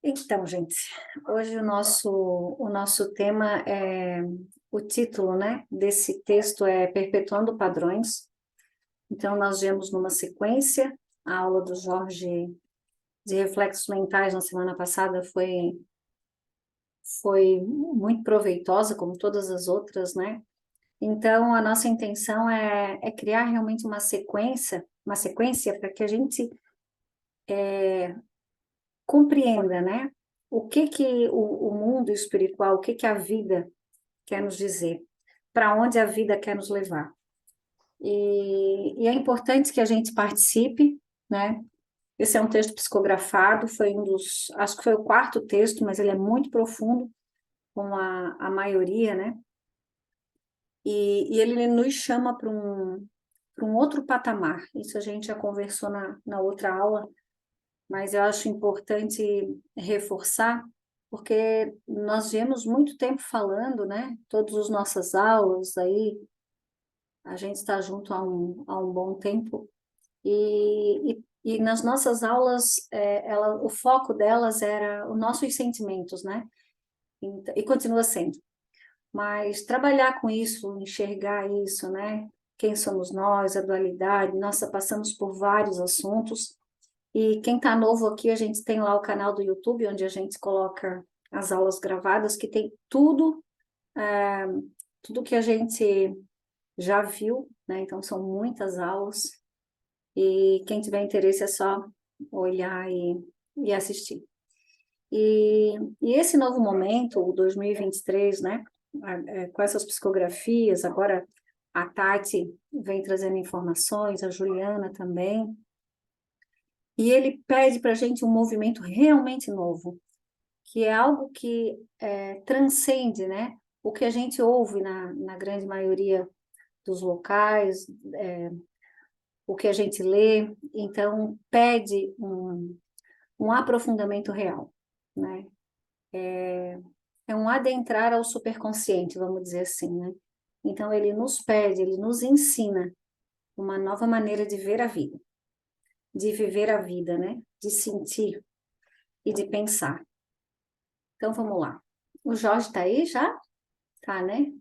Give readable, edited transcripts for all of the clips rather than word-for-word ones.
Então, gente, hoje o nosso tema o título, né, desse texto é Perpetuando Padrões. Então, nós viemos numa sequência, a aula do Jorge de Reflexos Mentais na semana passada foi muito proveitosa, como todas as outras, né? Então, a nossa intenção é criar realmente uma sequência para que a gente compreenda, né? O que que o mundo espiritual, o que que a vida quer nos dizer, para onde a vida quer nos levar. E é importante que a gente participe, né? Esse é um texto psicografado, foi acho que foi o quarto texto, mas ele é muito profundo, como a maioria, né? E ele nos chama para um outro patamar. Isso a gente já conversou na outra aula, mas eu acho importante reforçar, porque nós viemos muito tempo falando, né? Todas as nossas aulas aí, a gente está junto há um bom tempo, e nas nossas aulas, o foco delas era os nossos sentimentos, né? E continua sendo. Mas trabalhar com isso, enxergar isso, né? Quem somos nós, a dualidade, nós passamos por vários assuntos, e quem está novo aqui, a gente tem lá o canal do YouTube, onde a gente coloca as aulas gravadas, que tem tudo que a gente já viu, né? Então, são muitas aulas, e quem tiver interesse é só olhar e assistir. E esse novo momento, o 2023, né? Com essas psicografias, agora a Tati vem trazendo informações, a Juliana também, e ele pede para a gente um movimento realmente novo, que é algo que transcende, né? O que a gente ouve na grande maioria dos locais, o que a gente lê, então pede um aprofundamento real, né? É um adentrar ao superconsciente, vamos dizer assim, né? Então ele nos pede, ele nos ensina uma nova maneira de ver a vida, de viver a vida, né? De sentir e de pensar. Então vamos lá. O Jorge está aí já? Tá, né?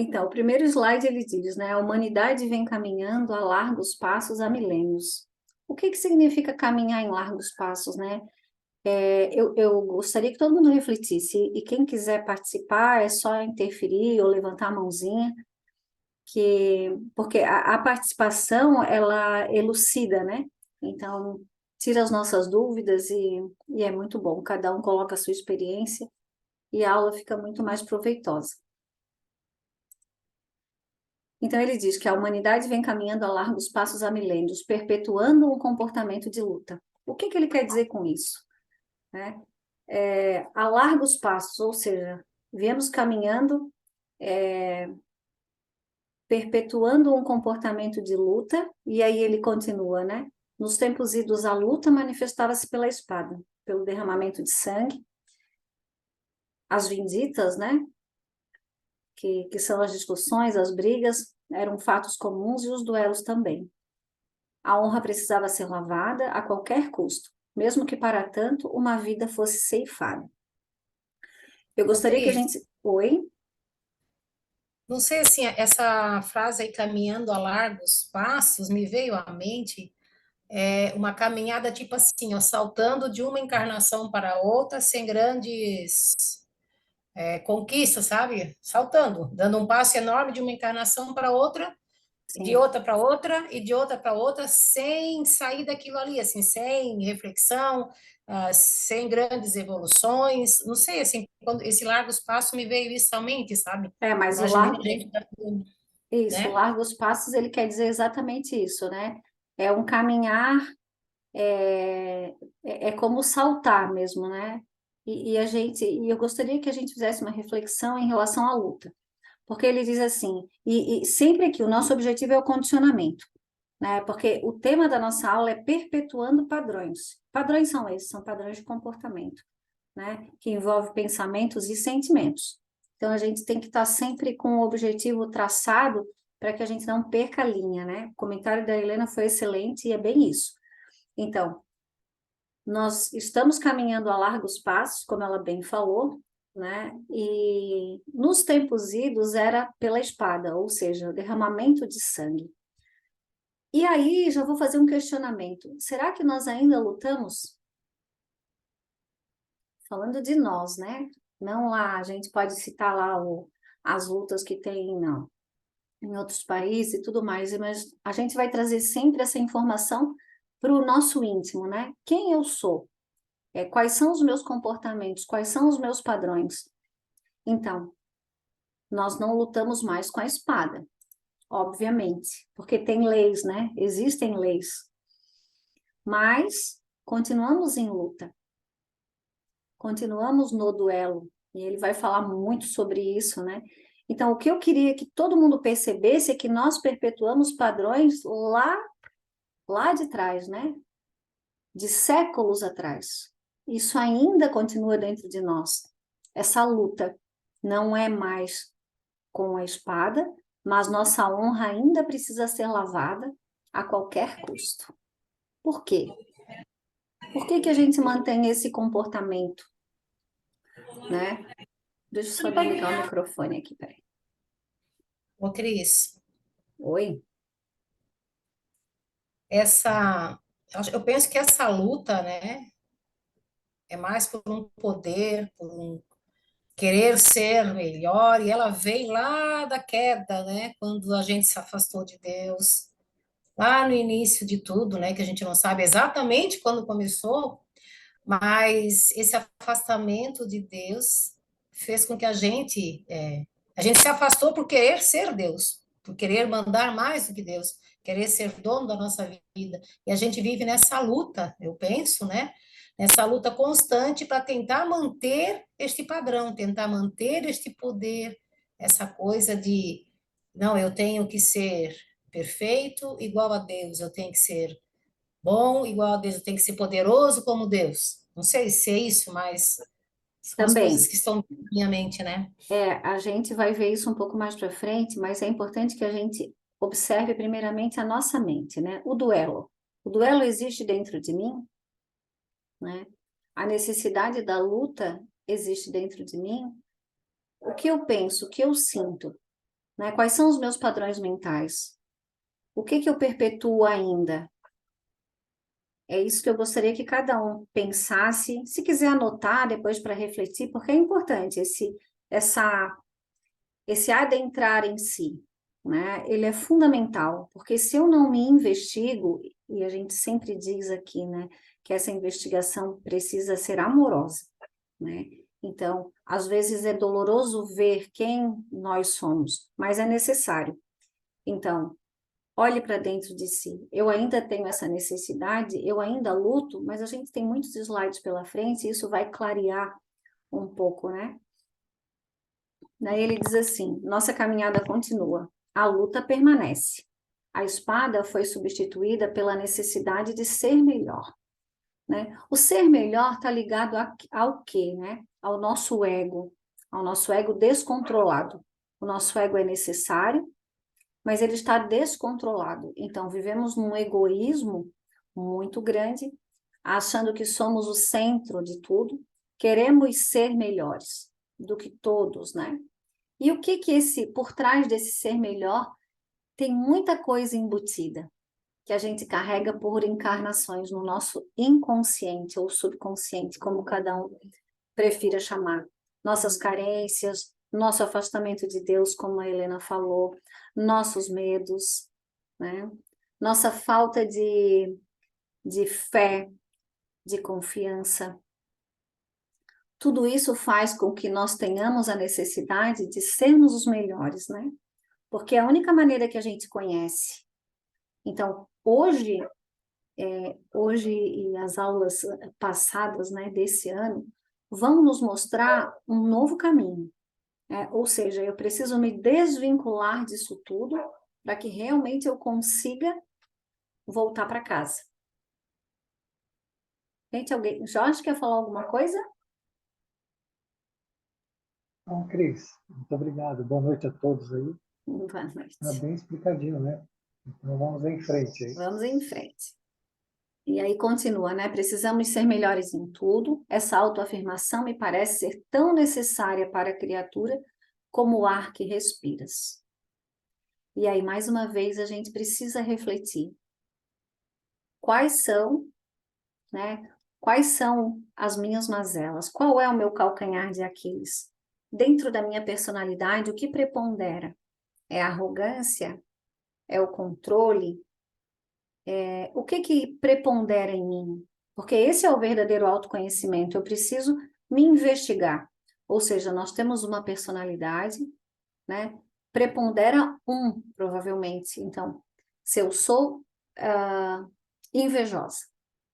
Então, o primeiro slide ele diz, né? A humanidade vem caminhando a largos passos há milênios. O que que significa caminhar em largos passos, né? Eu gostaria que todo mundo refletisse, e quem quiser participar é só interferir ou levantar a mãozinha, porque a participação, ela elucida, né? Então, tira as nossas dúvidas e é muito bom. Cada um coloca a sua experiência e a aula fica muito mais proveitosa. Então, ele diz que a humanidade vem caminhando a largos passos há milênios, perpetuando um comportamento de luta. O que que ele quer dizer com isso? Né? A largos passos, ou seja, viemos caminhando, perpetuando um comportamento de luta, e aí ele continua, né? Nos tempos idos, a luta manifestava-se pela espada, pelo derramamento de sangue, as vinditas, né? Que são as discussões, as brigas, eram fatos comuns, e os duelos também. A honra precisava ser lavada a qualquer custo, mesmo que para tanto uma vida fosse ceifada. Eu Ô, gostaria que a Cris, gente... Oi? não sei assim, essa frase aí, caminhando a largos passos, me veio à mente uma caminhada tipo assim, ó, saltando de uma encarnação para outra, sem grandes conquistas, sabe? Saltando, dando um passo enorme de uma encarnação para outra, de Sim. outra para outra e de outra para outra, sem sair daquilo ali, assim, sem reflexão, sem grandes evoluções. Não sei, assim, quando esse largos passos me veio isso à mente, sabe? Mas Imagina a gente, isso, né? largos passos, ele quer dizer exatamente isso, né? É um caminhar, é como saltar mesmo, né? E eu gostaria que a gente fizesse uma reflexão em relação à luta, porque ele diz assim, e sempre aqui, o nosso objetivo é o condicionamento, né? Porque o tema da nossa aula é perpetuando padrões. Padrões são esses, são padrões de comportamento, né? Que envolve pensamentos e sentimentos. Então, a gente tem que estar sempre com o objetivo traçado para que a gente não perca a linha, né? O comentário da Helena foi excelente e é bem isso. Então, nós estamos caminhando a largos passos, como ela bem falou, né? E nos tempos idos era pela espada, ou seja, o derramamento de sangue. E aí já vou fazer um questionamento. Será que nós ainda lutamos? Falando de nós, né? Não lá, a gente pode citar lá as lutas que tem, não, em outros países e tudo mais, mas a gente vai trazer sempre essa informação para o nosso íntimo, né? Quem eu sou? Quais são os meus comportamentos? Quais são os meus padrões? Então, nós não lutamos mais com a espada, obviamente, porque tem leis, né? Existem leis, mas continuamos em luta, continuamos no duelo, e ele vai falar muito sobre isso, né? Então, o que eu queria que todo mundo percebesse é que nós perpetuamos padrões lá de trás, né? De séculos atrás. Isso ainda continua dentro de nós. Essa luta não é mais com a espada, mas nossa honra ainda precisa ser lavada a qualquer custo. Por quê? Por que que a gente mantém esse comportamento, né? Deixa eu só desligar o microfone aqui, peraí. Ô, Cris, Oi? essa, eu penso que essa luta, né, é mais por um poder, por um querer ser melhor, e ela vem lá da queda, né, quando a gente se afastou de Deus, lá no início de tudo, né, que a gente não sabe exatamente quando começou, mas esse afastamento de Deus fez com que a gente se afastou por querer ser Deus, por querer mandar mais do que Deus, querer ser dono da nossa vida. E a gente vive nessa luta, eu penso, né? Nessa luta constante para tentar manter este padrão, tentar manter este poder, essa coisa de, não, eu tenho que ser perfeito igual a Deus, eu tenho que ser bom igual a Deus, tem que ser poderoso como Deus. Não sei se é isso, mas são as coisas Também. que estão na minha mente, né? A gente vai ver isso um pouco mais para frente, mas é importante que a gente observe primeiramente a nossa mente, né? O duelo. O duelo existe dentro de mim, né? A necessidade da luta existe dentro de mim. O que eu penso, o que eu sinto, né? Quais são os meus padrões mentais? O que que eu perpetuo ainda? É isso que eu gostaria que cada um pensasse, se quiser anotar depois para refletir, porque é importante essa esse adentrar em si, né? Ele é fundamental, porque se eu não me investigo, e a gente sempre diz aqui, né, que essa investigação precisa ser amorosa, né? Então, às vezes é doloroso ver quem nós somos, mas é necessário. Então, olhe para dentro de si. Eu ainda tenho essa necessidade, eu ainda luto, mas a gente tem muitos slides pela frente e isso vai clarear um pouco, né? Daí ele diz assim: nossa caminhada continua, a luta permanece. A espada foi substituída pela necessidade de ser melhor, né? O ser melhor está ligado ao quê, né? Ao nosso ego descontrolado. O nosso ego é necessário, mas ele está descontrolado. Então, vivemos num egoísmo muito grande, achando que somos o centro de tudo, queremos ser melhores do que todos, né? E o que que por trás desse ser melhor, tem muita coisa embutida, que a gente carrega por encarnações no nosso inconsciente ou subconsciente, como cada um prefira chamar. Nossas carências, nosso afastamento de Deus, como a Helena falou, nossos medos, né? Nossa falta de fé, de confiança. Tudo isso faz com que nós tenhamos a necessidade de sermos os melhores, né? Porque é a única maneira que a gente conhece. Então, hoje e as aulas passadas, né, desse ano, vão nos mostrar um novo caminho. Ou seja, eu preciso me desvincular disso tudo para que realmente eu consiga voltar para casa. Gente, alguém, Jorge quer falar alguma coisa? Bom, Cris, muito obrigado. Boa noite a todos aí. Boa Está noite. bem explicadinho, né? Então vamos em frente aí. Vamos em frente. E aí continua, né? Precisamos ser melhores em tudo. Essa autoafirmação me parece ser tão necessária para a criatura como o ar que respiras. E aí, mais uma vez, a gente precisa refletir. Quais são, né? Quais são as minhas mazelas? Qual é o meu calcanhar de Aquiles? Dentro da minha personalidade, o que prepondera? É a arrogância? É o controle? O que que prepondera em mim? Porque esse é o verdadeiro autoconhecimento. Eu preciso me investigar. Ou seja, nós temos uma personalidade, né? Prepondera um, provavelmente. Então, se eu sou invejosa,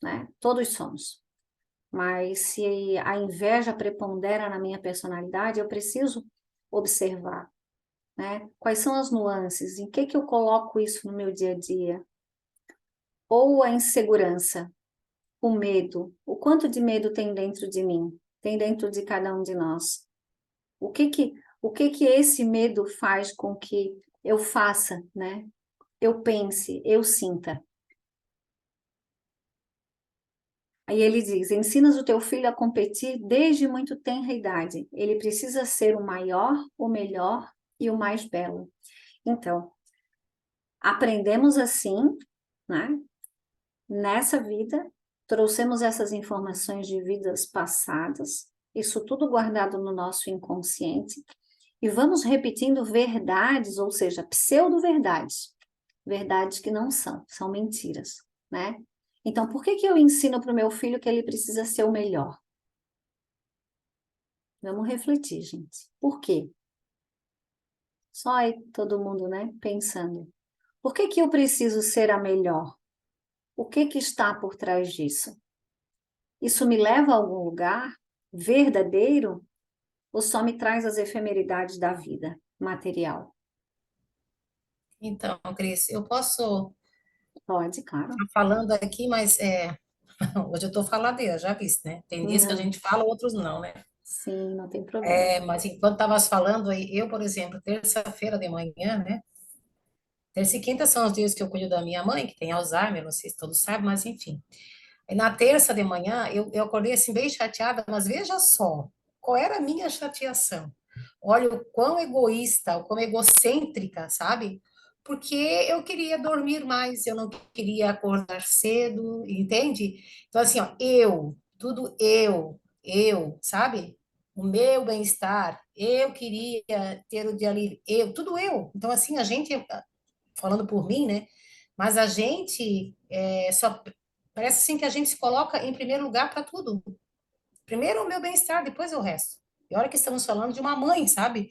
né? Todos somos. Mas se a inveja prepondera na minha personalidade, eu preciso observar, né? Quais são as nuances? Em que eu coloco isso no meu dia a dia? Ou a insegurança, o medo, o quanto de medo tem dentro de mim, tem dentro de cada um de nós. O que que esse medo faz com que eu faça, né? Eu pense, eu sinta. Aí ele diz: ensinas o teu filho a competir desde muito tenra idade. Ele precisa ser o maior, o melhor e o mais belo. Então, aprendemos assim, né? Nessa vida, trouxemos essas informações de vidas passadas, isso tudo guardado no nosso inconsciente, e vamos repetindo verdades, ou seja, pseudo-verdades, verdades que não são, são mentiras, né? Então, por que que eu ensino para o meu filho que ele precisa ser o melhor? Vamos refletir, gente. Por quê? Só aí todo mundo, né, pensando. Por que que eu preciso ser a melhor? O que que está por trás disso? Isso me leva a algum lugar verdadeiro ou só me traz as efemeridades da vida material? Então, Cris, eu posso Pode, claro. estar falando aqui, mas hoje eu estou faladeira, já viste, né? Tem dias que a Uhum. gente fala, outros não, né? Sim, não tem problema. Mas enquanto estavas falando aí, eu, por exemplo, terça-feira de manhã, né? Terça e quinta são os dias que eu cuido da minha mãe, que tem Alzheimer, não sei se todos sabem, mas enfim. Aí na terça de manhã, eu acordei assim bem chateada, mas veja só, qual era a minha chateação? Olha o quão egoísta, o quão egocêntrica, sabe? Porque eu queria dormir mais, eu não queria acordar cedo, entende? Então, assim, ó, tudo sabe? O meu bem-estar, eu queria ter o dia livre, tudo eu. Então, assim, a gente, falando por mim, né? Mas a gente só parece assim que a gente se coloca em primeiro lugar para tudo. Primeiro o meu bem-estar, depois o resto. E olha que estamos falando de uma mãe, sabe?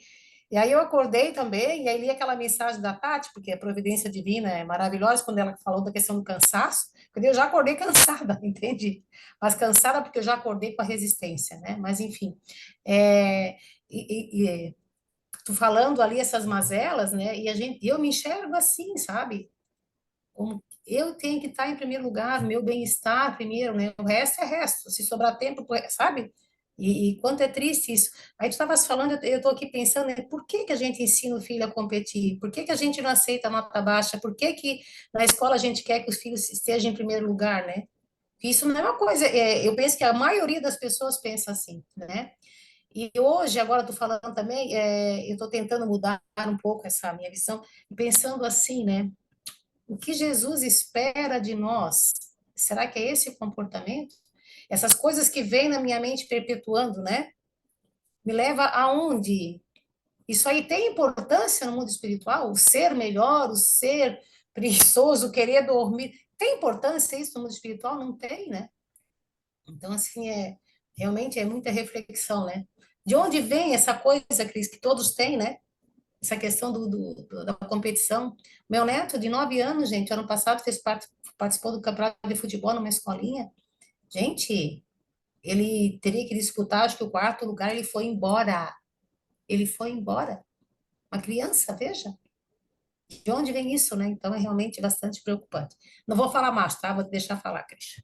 E aí eu acordei também, e aí li aquela mensagem da Tati, porque a providência divina é maravilhosa, quando ela falou da questão do cansaço, porque eu já acordei cansada, entende? Mas cansada porque eu já acordei com a resistência, né? Mas enfim, é, tu falando ali essas mazelas, né? E eu me enxergo assim, sabe? Como eu tenho que estar em primeiro lugar, meu bem-estar primeiro, né? O resto é resto. Se sobrar tempo, sabe? E quanto é triste isso. Aí tu estavas falando, eu estou aqui pensando, né, por que que a gente ensina o filho a competir? Por que que a gente não aceita nota baixa? Por que que na escola a gente quer que os filhos estejam em primeiro lugar, né? Isso não é uma coisa, eu penso que a maioria das pessoas pensa assim, né? E hoje, agora estou falando também, eu estou tentando mudar um pouco essa minha visão, e pensando assim, né? O que Jesus espera de nós? Será que é esse o comportamento? Essas coisas que vêm na minha mente perpetuando, né? Me leva aonde? Isso aí tem importância no mundo espiritual? O ser melhor, o ser preguiçoso, o querer dormir. Tem importância isso no mundo espiritual? Não tem, né? Então, assim, realmente é muita reflexão, né? De onde vem essa coisa, Cris, que todos têm, né? Essa questão da competição. Meu neto, de 9 anos, gente, ano passado participou do campeonato de futebol numa escolinha. Gente, ele teria que disputar, acho que o quarto lugar, ele foi embora. Ele foi embora. Uma criança, veja. De onde vem isso, né? Então é realmente bastante preocupante. Não vou falar mais, tá? Vou te deixar falar, Cris.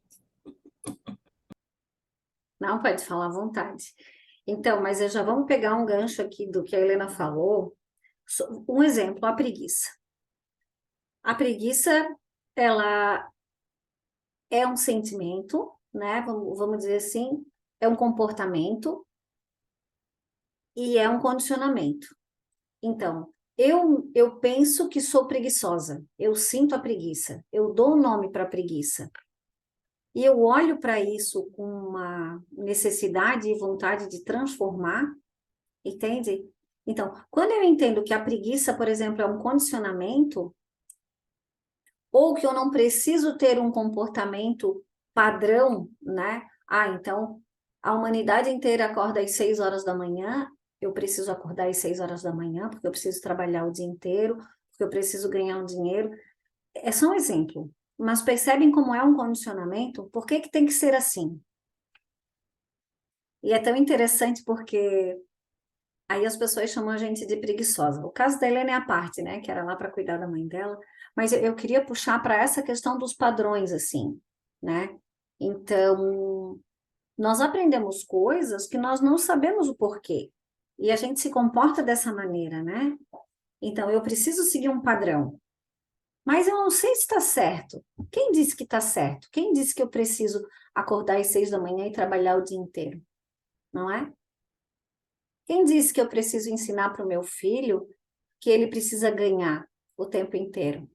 Não pode falar à vontade. Então, mas já vamos pegar um gancho aqui do que a Helena falou. Um exemplo, a preguiça. A preguiça, ela é um sentimento, né? Vamos dizer assim, é um comportamento e é um condicionamento. Então, eu penso que sou preguiçosa, eu sinto a preguiça, eu dou nome para a preguiça. E eu olho para isso com uma necessidade e vontade de transformar, entende? Então, quando eu entendo que a preguiça, por exemplo, é um condicionamento, ou que eu não preciso ter um comportamento padrão, né? Ah, então a humanidade inteira acorda às 6 horas da manhã, eu preciso acordar às 6 horas da manhã, porque eu preciso trabalhar o dia inteiro, porque eu preciso ganhar um dinheiro. É só um exemplo, mas percebem como é um condicionamento? Por que que tem que ser assim? E é tão interessante porque aí as pessoas chamam a gente de preguiçosa. O caso da Helena é a parte, né? Que era lá para cuidar da mãe dela. Mas eu queria puxar para essa questão dos padrões, assim, né? Então, nós aprendemos coisas que nós não sabemos o porquê. E a gente se comporta dessa maneira, né? Então, eu preciso seguir um padrão. Mas eu não sei se está certo. Quem disse que está certo? Quem disse que eu preciso acordar às 6 da manhã e trabalhar o dia inteiro? Não é? Quem disse que eu preciso ensinar para o meu filho que ele precisa ganhar o tempo inteiro?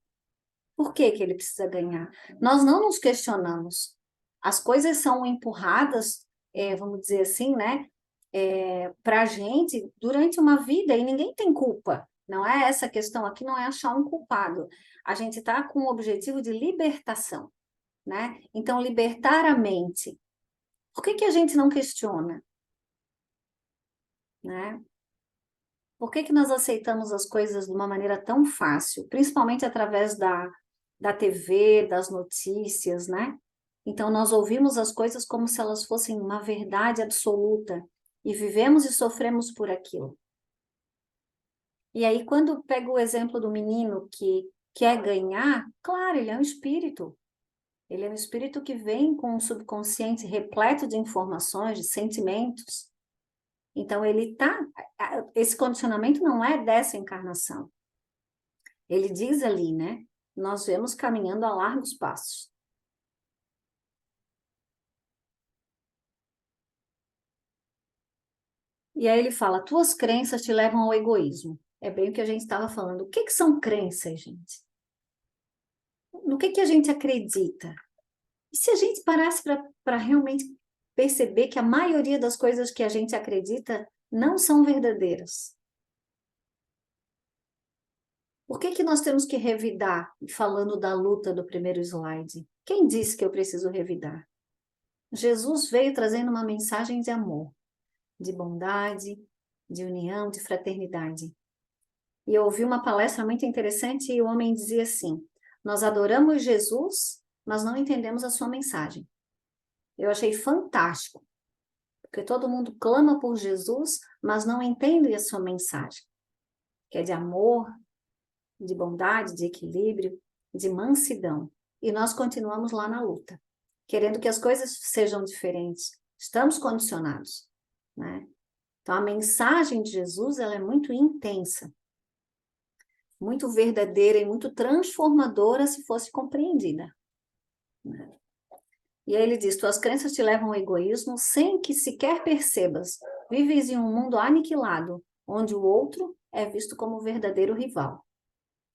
Por que que ele precisa ganhar? Nós não nos questionamos. As coisas são empurradas, vamos dizer assim, né, para a gente durante uma vida e ninguém tem culpa. Não é essa questão aqui, não é achar um culpado. A gente está com o objetivo de libertação, né? Então, libertar a mente. Por que que a gente não questiona, né? Por que que nós aceitamos as coisas de uma maneira tão fácil, principalmente através da TV, das notícias, né? Então, nós ouvimos as coisas como se elas fossem uma verdade absoluta e vivemos e sofremos por aquilo. E aí, quando pego o exemplo do menino que quer ganhar, claro, ele é um espírito. Ele é um espírito que vem com um subconsciente repleto de informações, de sentimentos. Então, esse condicionamento não é dessa encarnação. Ele diz ali, né? Nós vemos caminhando a largos passos. E aí ele fala, tuas crenças te levam ao egoísmo. É bem o que a gente estava falando. O que são crenças, gente? No que a gente acredita? E se a gente parasse para realmente perceber que a maioria das coisas que a gente acredita não são verdadeiras? Por que nós temos que revidar, falando da luta do primeiro slide? Quem disse que eu preciso revidar? Jesus veio trazendo uma mensagem de amor, de bondade, de união, de fraternidade. E eu ouvi uma palestra muito interessante e o homem dizia assim, nós adoramos Jesus, mas não entendemos a sua mensagem. Eu achei fantástico, porque todo mundo clama por Jesus, mas não entende a sua mensagem, que é de amor, de bondade, de equilíbrio, de mansidão. E nós continuamos lá na luta, querendo que as coisas sejam diferentes. Estamos condicionados, né? Então, a mensagem de Jesus, ela é muito intensa, muito verdadeira e muito transformadora se fosse compreendida, né? E aí ele diz, tuas crenças te levam ao egoísmo sem que sequer percebas. Vives em um mundo aniquilado, onde o outro é visto como o verdadeiro rival.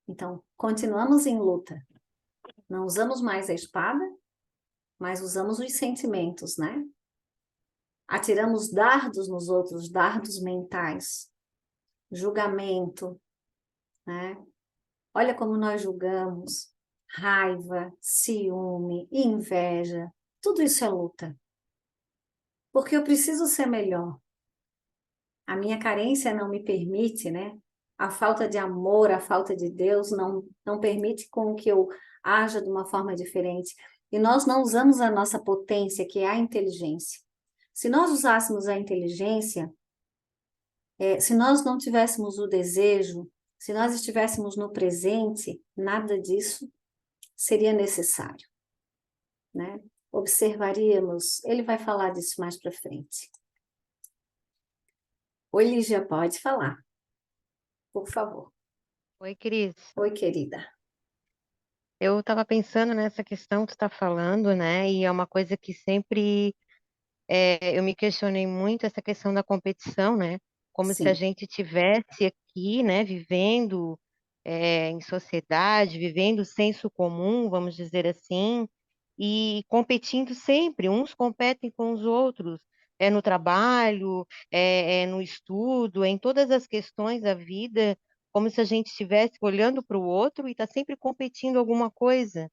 Então, continuamos em luta. Não usamos mais a espada, mas usamos os sentimentos, né? Atiramos dardos nos outros, dardos mentais. Julgamento, né? Olha como nós julgamos. Raiva, ciúme, inveja. Tudo isso é luta. Porque eu preciso ser melhor. A minha carência não me permite, né? A falta de amor, a falta de Deus não permite com que eu haja de uma forma diferente. E nós não usamos a nossa potência, que é a inteligência. Se nós usássemos a inteligência, se nós não tivéssemos o desejo, se nós estivéssemos no presente, nada disso seria necessário, né? Observaríamos, ele vai falar disso mais para frente. Oi, Lígia, pode falar, por favor. Oi, Cris. Oi, querida. Eu estava pensando nessa questão que tu está falando, né? E é uma coisa que sempre eu me questionei muito essa questão da competição, né? Como se a Sim, gente tivesse aqui, né, vivendo em sociedade, vivendo o senso comum, vamos dizer assim, e competindo sempre. Uns competem com os outros, no trabalho, no estudo, em todas as questões da vida, como se a gente estivesse olhando para o outro e está sempre competindo alguma coisa.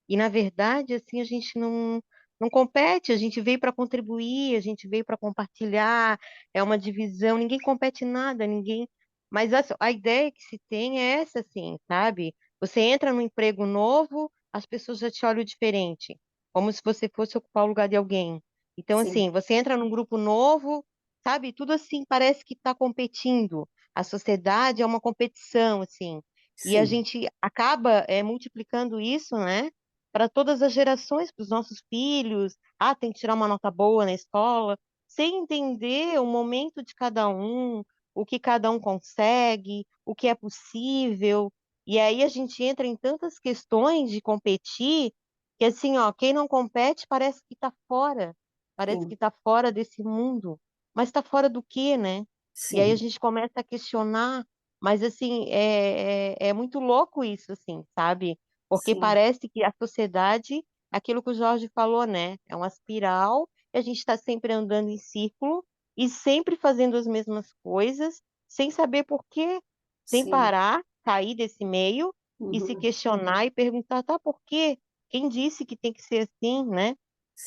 E, na verdade, assim, a gente não compete, a gente veio para contribuir, a gente veio para compartilhar, é uma divisão, ninguém compete em nada, ninguém. Mas a ideia que se tem é essa, assim, sabe? Você entra num emprego novo, as pessoas já te olham diferente, como se você fosse ocupar o lugar de alguém. Então, sim, assim, você entra num grupo novo, sabe? Tudo assim parece que está competindo. A sociedade é uma competição, assim. E a sim, gente acaba multiplicando isso, né? Para todas as gerações, para os nossos filhos. Ah, tem que tirar uma nota boa na escola, sem entender o momento de cada um, o que cada um consegue, o que é possível. E aí a gente entra em tantas questões de competir que assim, ó, quem não compete parece que sim, está fora desse mundo. Mas está fora do quê, né? E aí a sim, gente começa a questionar, mas assim, é muito louco isso, assim, sabe? Porque sim, parece que a sociedade, aquilo que o Jorge falou, né? É uma espiral, e a gente está sempre andando em círculo e sempre fazendo as mesmas coisas, sem saber por quê, sem sim, parar, sair desse meio e se uhum, questionar e perguntar, tá, por quê? Quem disse que tem que ser assim, né?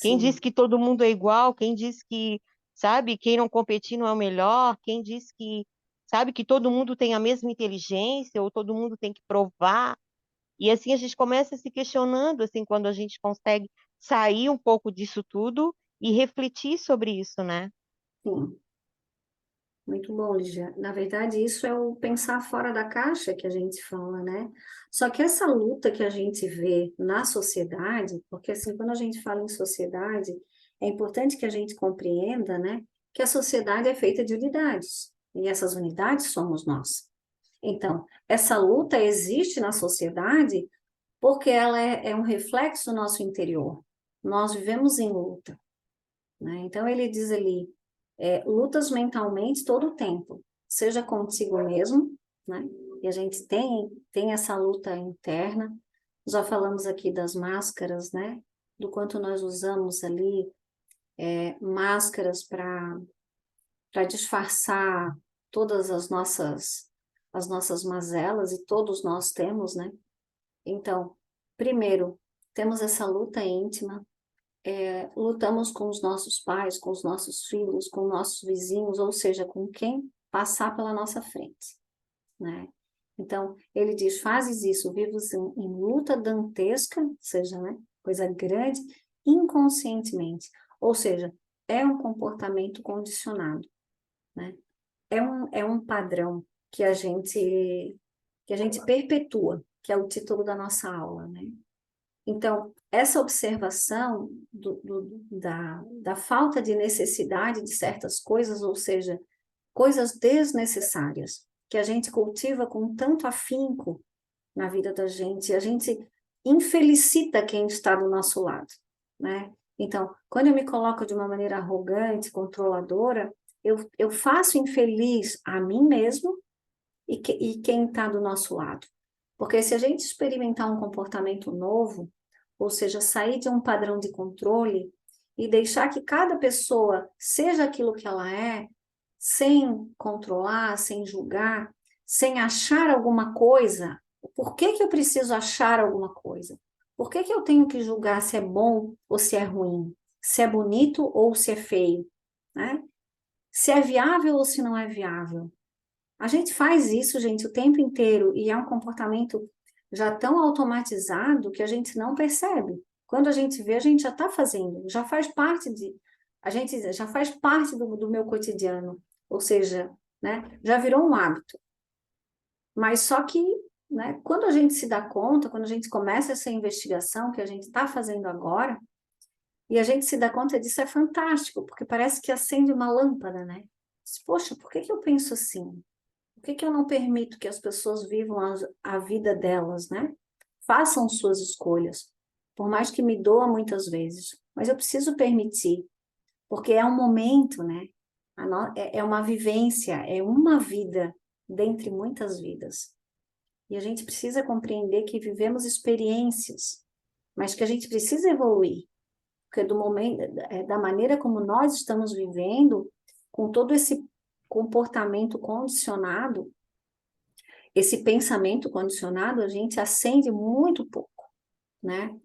Quem disse sim, que todo mundo é igual? Quem disse que, sabe, quem não competir não é o melhor? Quem disse que, sabe, que todo mundo tem a mesma inteligência ou todo mundo tem que provar? E assim a gente começa se questionando, assim, quando a gente consegue sair um pouco disso tudo e refletir sobre isso, né? sim. Muito bom, Lígia. Na verdade, isso é o pensar fora da caixa que a gente fala, né? Só que essa luta que a gente vê na sociedade, porque assim, quando a gente fala em sociedade, é importante que a gente compreenda, né, que a sociedade é feita de unidades, e essas unidades somos nós. Então, essa luta existe na sociedade porque ela é um reflexo do nosso interior. Nós vivemos em luta, né? Então, ele diz ali, lutas mentalmente todo o tempo, seja contigo mesmo, né? E a gente tem essa luta interna. Já falamos aqui das máscaras, né? Do quanto nós usamos ali máscaras para disfarçar todas as nossas mazelas, e todos nós temos, né? Então, primeiro, temos essa luta íntima, lutamos com os nossos pais, com os nossos filhos, com nossos vizinhos, ou seja, com quem passar pela nossa frente, né? Então, ele diz, fazes isso, vives em luta dantesca, ou seja, né, coisa grande, inconscientemente, ou seja, é um comportamento condicionado, né? É um padrão que a gente perpetua, que é o título da nossa aula, né? Então, essa observação da falta de necessidade de certas coisas, ou seja, coisas desnecessárias, que a gente cultiva com tanto afinco na vida da gente, e a gente infelicita quem está do nosso lado, né? Então, quando eu me coloco de uma maneira arrogante, controladora, eu faço infeliz a mim mesmo e quem está do nosso lado. Porque se a gente experimentar um comportamento novo, ou seja, sair de um padrão de controle e deixar que cada pessoa seja aquilo que ela é, sem controlar, sem julgar, sem achar alguma coisa, por que que eu preciso achar alguma coisa? Por que que eu tenho que julgar se é bom ou se é ruim? Se é bonito ou se é feio? Né? Se é viável ou se não é viável? A gente faz isso, gente, o tempo inteiro e é um comportamento já tão automatizado que a gente não percebe. Quando a gente vê, a gente já está fazendo, já faz parte a gente já faz parte do meu cotidiano, ou seja, né, já virou um hábito. Mas só que, né, quando a gente se dá conta, quando a gente começa essa investigação que a gente está fazendo agora, e a gente se dá conta disso, é fantástico, porque parece que acende uma lâmpada, né? Poxa, por que que eu penso assim? Por que que eu não permito que as pessoas vivam a vida delas, né? Façam suas escolhas, por mais que me doa muitas vezes, mas eu preciso permitir, porque é um momento, né? É uma vivência, é uma vida dentre muitas vidas. E a gente precisa compreender que vivemos experiências, mas que a gente precisa evoluir, porque do momento, da maneira como nós estamos vivendo, com todo esse comportamento condicionado, esse pensamento condicionado, a gente acende muito pouco, né?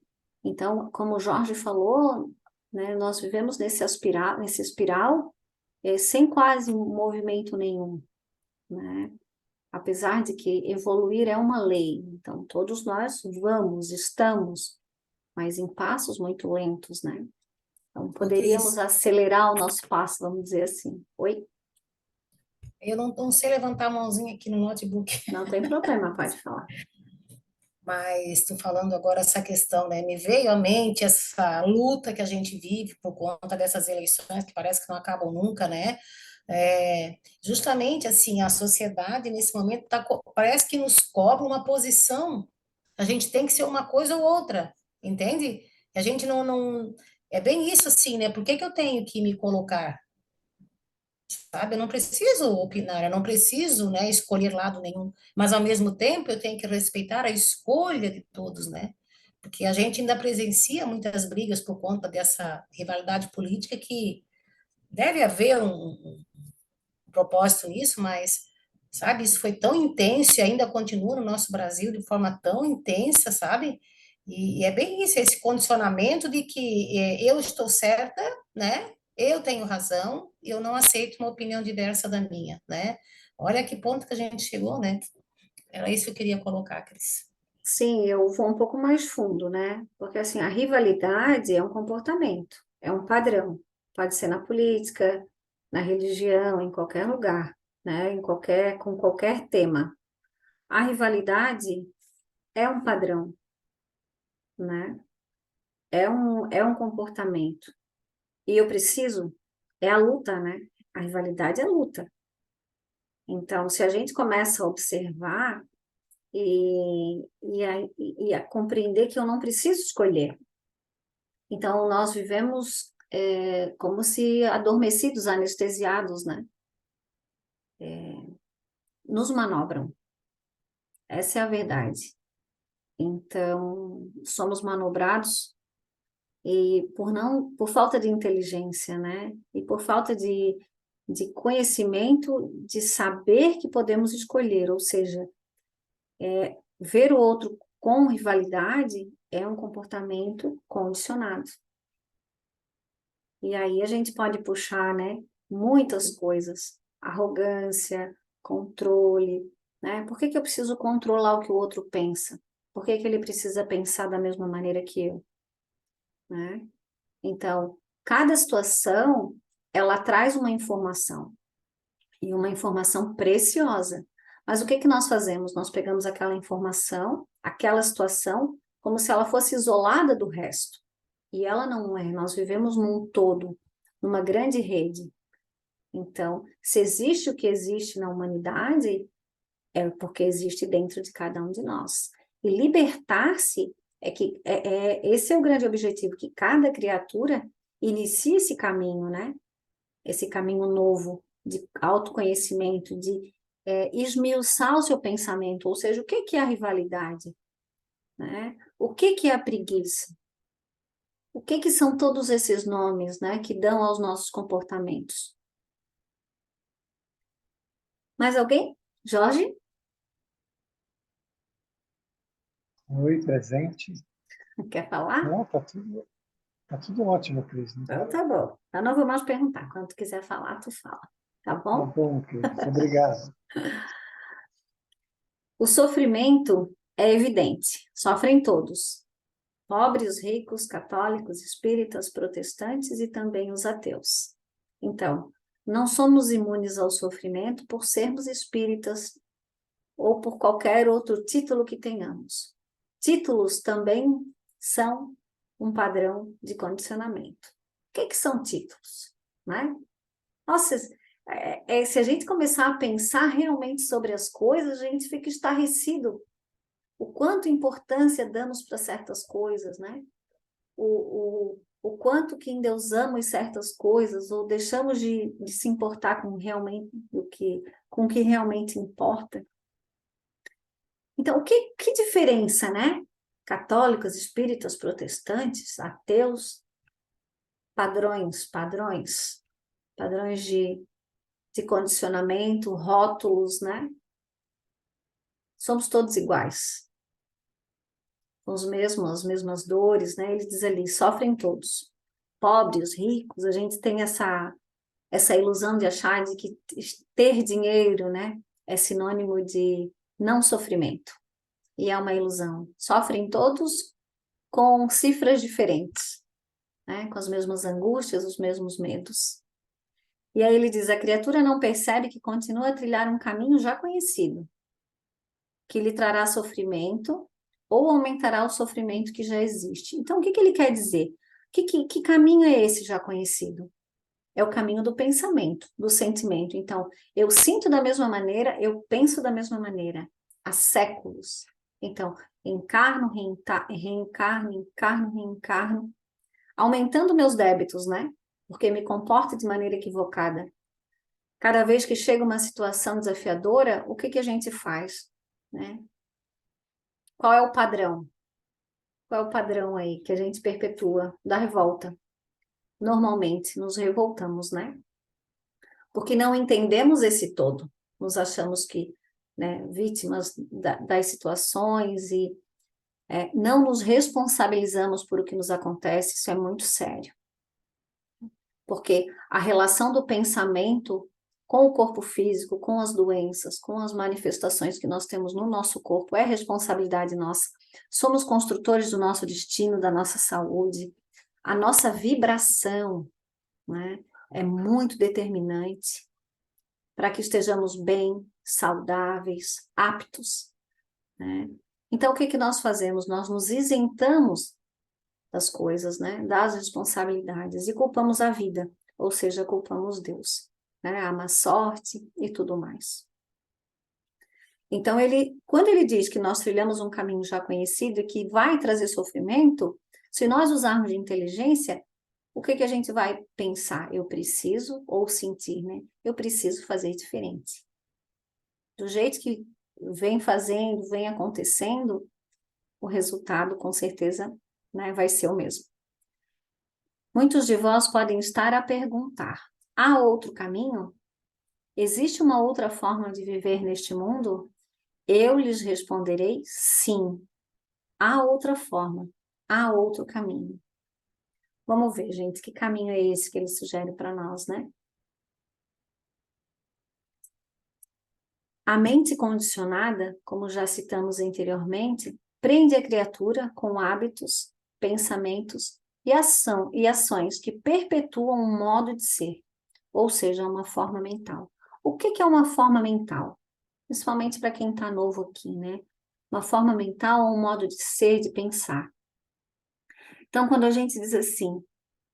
Então, como o Jorge falou, né, nós vivemos nesse espiral sem quase movimento nenhum, né? Apesar de que evoluir é uma lei, então todos nós estamos, mas em passos muito lentos, né? Então O Cris, poderíamos acelerar o nosso passo, vamos dizer assim. Oi? eu não sei levantar a mãozinha aqui no notebook, Não tem problema, pode falar. mas estou falando agora essa questão, né? Me veio à mente essa luta que a gente vive por conta dessas eleições que parece que não acabam nunca, né? Justamente assim, a sociedade nesse momento parece que nos cobra uma posição. A gente tem que ser uma coisa ou outra, entende? A gente não é bem isso assim, né? Por que que eu tenho que me colocar? Sabe? Eu não preciso opinar, eu não preciso, né, escolher lado nenhum, mas ao mesmo tempo eu tenho que respeitar a escolha de todos, né? Porque a gente ainda presencia muitas brigas por conta dessa rivalidade política que deve haver um propósito nisso, mas, sabe, isso foi tão intenso e ainda continua no nosso Brasil de forma tão intensa, sabe? E é bem isso, esse condicionamento de que eu estou certa, né? Eu tenho razão e eu não aceito uma opinião diversa da minha, né? Olha que ponto que a gente chegou, né? Era isso que eu queria colocar, Cris. Sim, eu vou um pouco mais fundo, né? Porque assim, a rivalidade é um comportamento, é um padrão. Pode ser na política, na religião, em qualquer lugar, né? Com qualquer tema. A rivalidade é um padrão, né? É um comportamento. E eu preciso, é a luta, né? A rivalidade é luta. Então, se a gente começa a observar e a compreender que eu não preciso escolher. Então, nós vivemos como se adormecidos, anestesiados, né? Nos manobram. Essa é a verdade. Então, somos manobrados e por falta de inteligência, né? E por falta de conhecimento, de saber que podemos escolher, ou seja, ver o outro com rivalidade é um comportamento condicionado. E aí a gente pode puxar, né, muitas coisas, arrogância, controle, né? Por que que eu preciso controlar o que o outro pensa? Por que que ele precisa pensar da mesma maneira que eu, né? Então, cada situação, ela traz uma informação, e uma informação preciosa. Mas o que que nós fazemos? Nós pegamos aquela informação, aquela situação, como se ela fosse isolada do resto. E ela não é. Nós vivemos num todo, numa grande rede. Então, se existe o que existe na humanidade, é porque existe dentro de cada um de nós. E libertar-se esse é o grande objetivo, que cada criatura inicie esse caminho, né? Esse caminho novo de autoconhecimento, de esmiuçar o seu pensamento, ou seja, o que é a rivalidade, né? O que é a preguiça? O que são todos esses nomes, né, que dão aos nossos comportamentos? Mais alguém? Jorge? Oi, presente. Quer falar? Não, tá tudo ótimo, Cris. Né? Então tá bom. Eu não vou mais perguntar. Quando tu quiser falar, tu fala. Tá Tá bom? bom, Cris. Obrigado. O sofrimento é evidente. Sofrem todos. Pobres, ricos, católicos, espíritas, protestantes e também os ateus. Então, não somos imunes ao sofrimento por sermos espíritas ou por qualquer outro título que tenhamos. Títulos também são um padrão de condicionamento. O que são títulos? Né? Nossa, Se a gente começar a pensar realmente sobre as coisas, a gente fica estarrecido. O quanto importância damos para certas coisas, né? O quanto que endeusamos certas coisas, ou deixamos de se importar com realmente com o que realmente importa. Então, que diferença, né? Católicos, espíritas, protestantes, ateus, padrões de condicionamento, rótulos, né? Somos todos iguais, com as mesmas dores, né? Ele diz ali, sofrem todos, pobres, ricos, a gente tem essa ilusão de achar de que ter dinheiro, né, é sinônimo de não sofrimento, e é uma ilusão. Sofrem todos com cifras diferentes, né, com as mesmas angústias, os mesmos medos. E aí ele diz, a criatura não percebe que continua a trilhar um caminho já conhecido, que lhe trará sofrimento ou aumentará o sofrimento que já existe. Então, o que ele quer dizer? Que caminho é esse já conhecido? É o caminho do pensamento, do sentimento. Então, eu sinto da mesma maneira, eu penso da mesma maneira, há séculos. Então, encarno, reencarno, aumentando meus débitos, né? Porque me comporto de maneira equivocada. Cada vez que chega uma situação desafiadora, o que a gente faz, né? Qual é o padrão? Qual é o padrão aí que a gente perpetua da revolta? Normalmente, nos revoltamos, né? Porque não entendemos esse todo. Nos achamos que, né, vítimas das situações e não nos responsabilizamos por o que nos acontece, isso é muito sério. Porque a relação do pensamento com o corpo físico, com as doenças, com as manifestações que nós temos no nosso corpo, é responsabilidade nossa. Somos construtores do nosso destino, da nossa saúde. A nossa vibração, né, é muito determinante para que estejamos bem, saudáveis, aptos, né? Então, o que nós fazemos? Nós nos isentamos das coisas, né? Das responsabilidades e culpamos a vida, ou seja, culpamos Deus, né? A má sorte e tudo mais. Então, quando ele diz que nós trilhamos um caminho já conhecido e que vai trazer sofrimento, se nós usarmos de inteligência, o que a gente vai pensar? Eu preciso, ou sentir, né? Eu preciso fazer diferente. Do jeito que vem fazendo, vem acontecendo, o resultado, com certeza, né, vai ser o mesmo. Muitos de vós podem estar a perguntar, há outro caminho? Existe uma outra forma de viver neste mundo? Eu lhes responderei, sim. Há outra forma, há outro caminho. Vamos ver, gente, que caminho é esse que ele sugere para nós, né? A mente condicionada, como já citamos anteriormente, prende a criatura com hábitos, pensamentos e ações que perpetuam um modo de ser, ou seja, uma forma mental. O que é uma forma mental? Principalmente para quem está novo aqui, né? Uma forma mental é um modo de ser, de pensar. Então, quando a gente diz assim,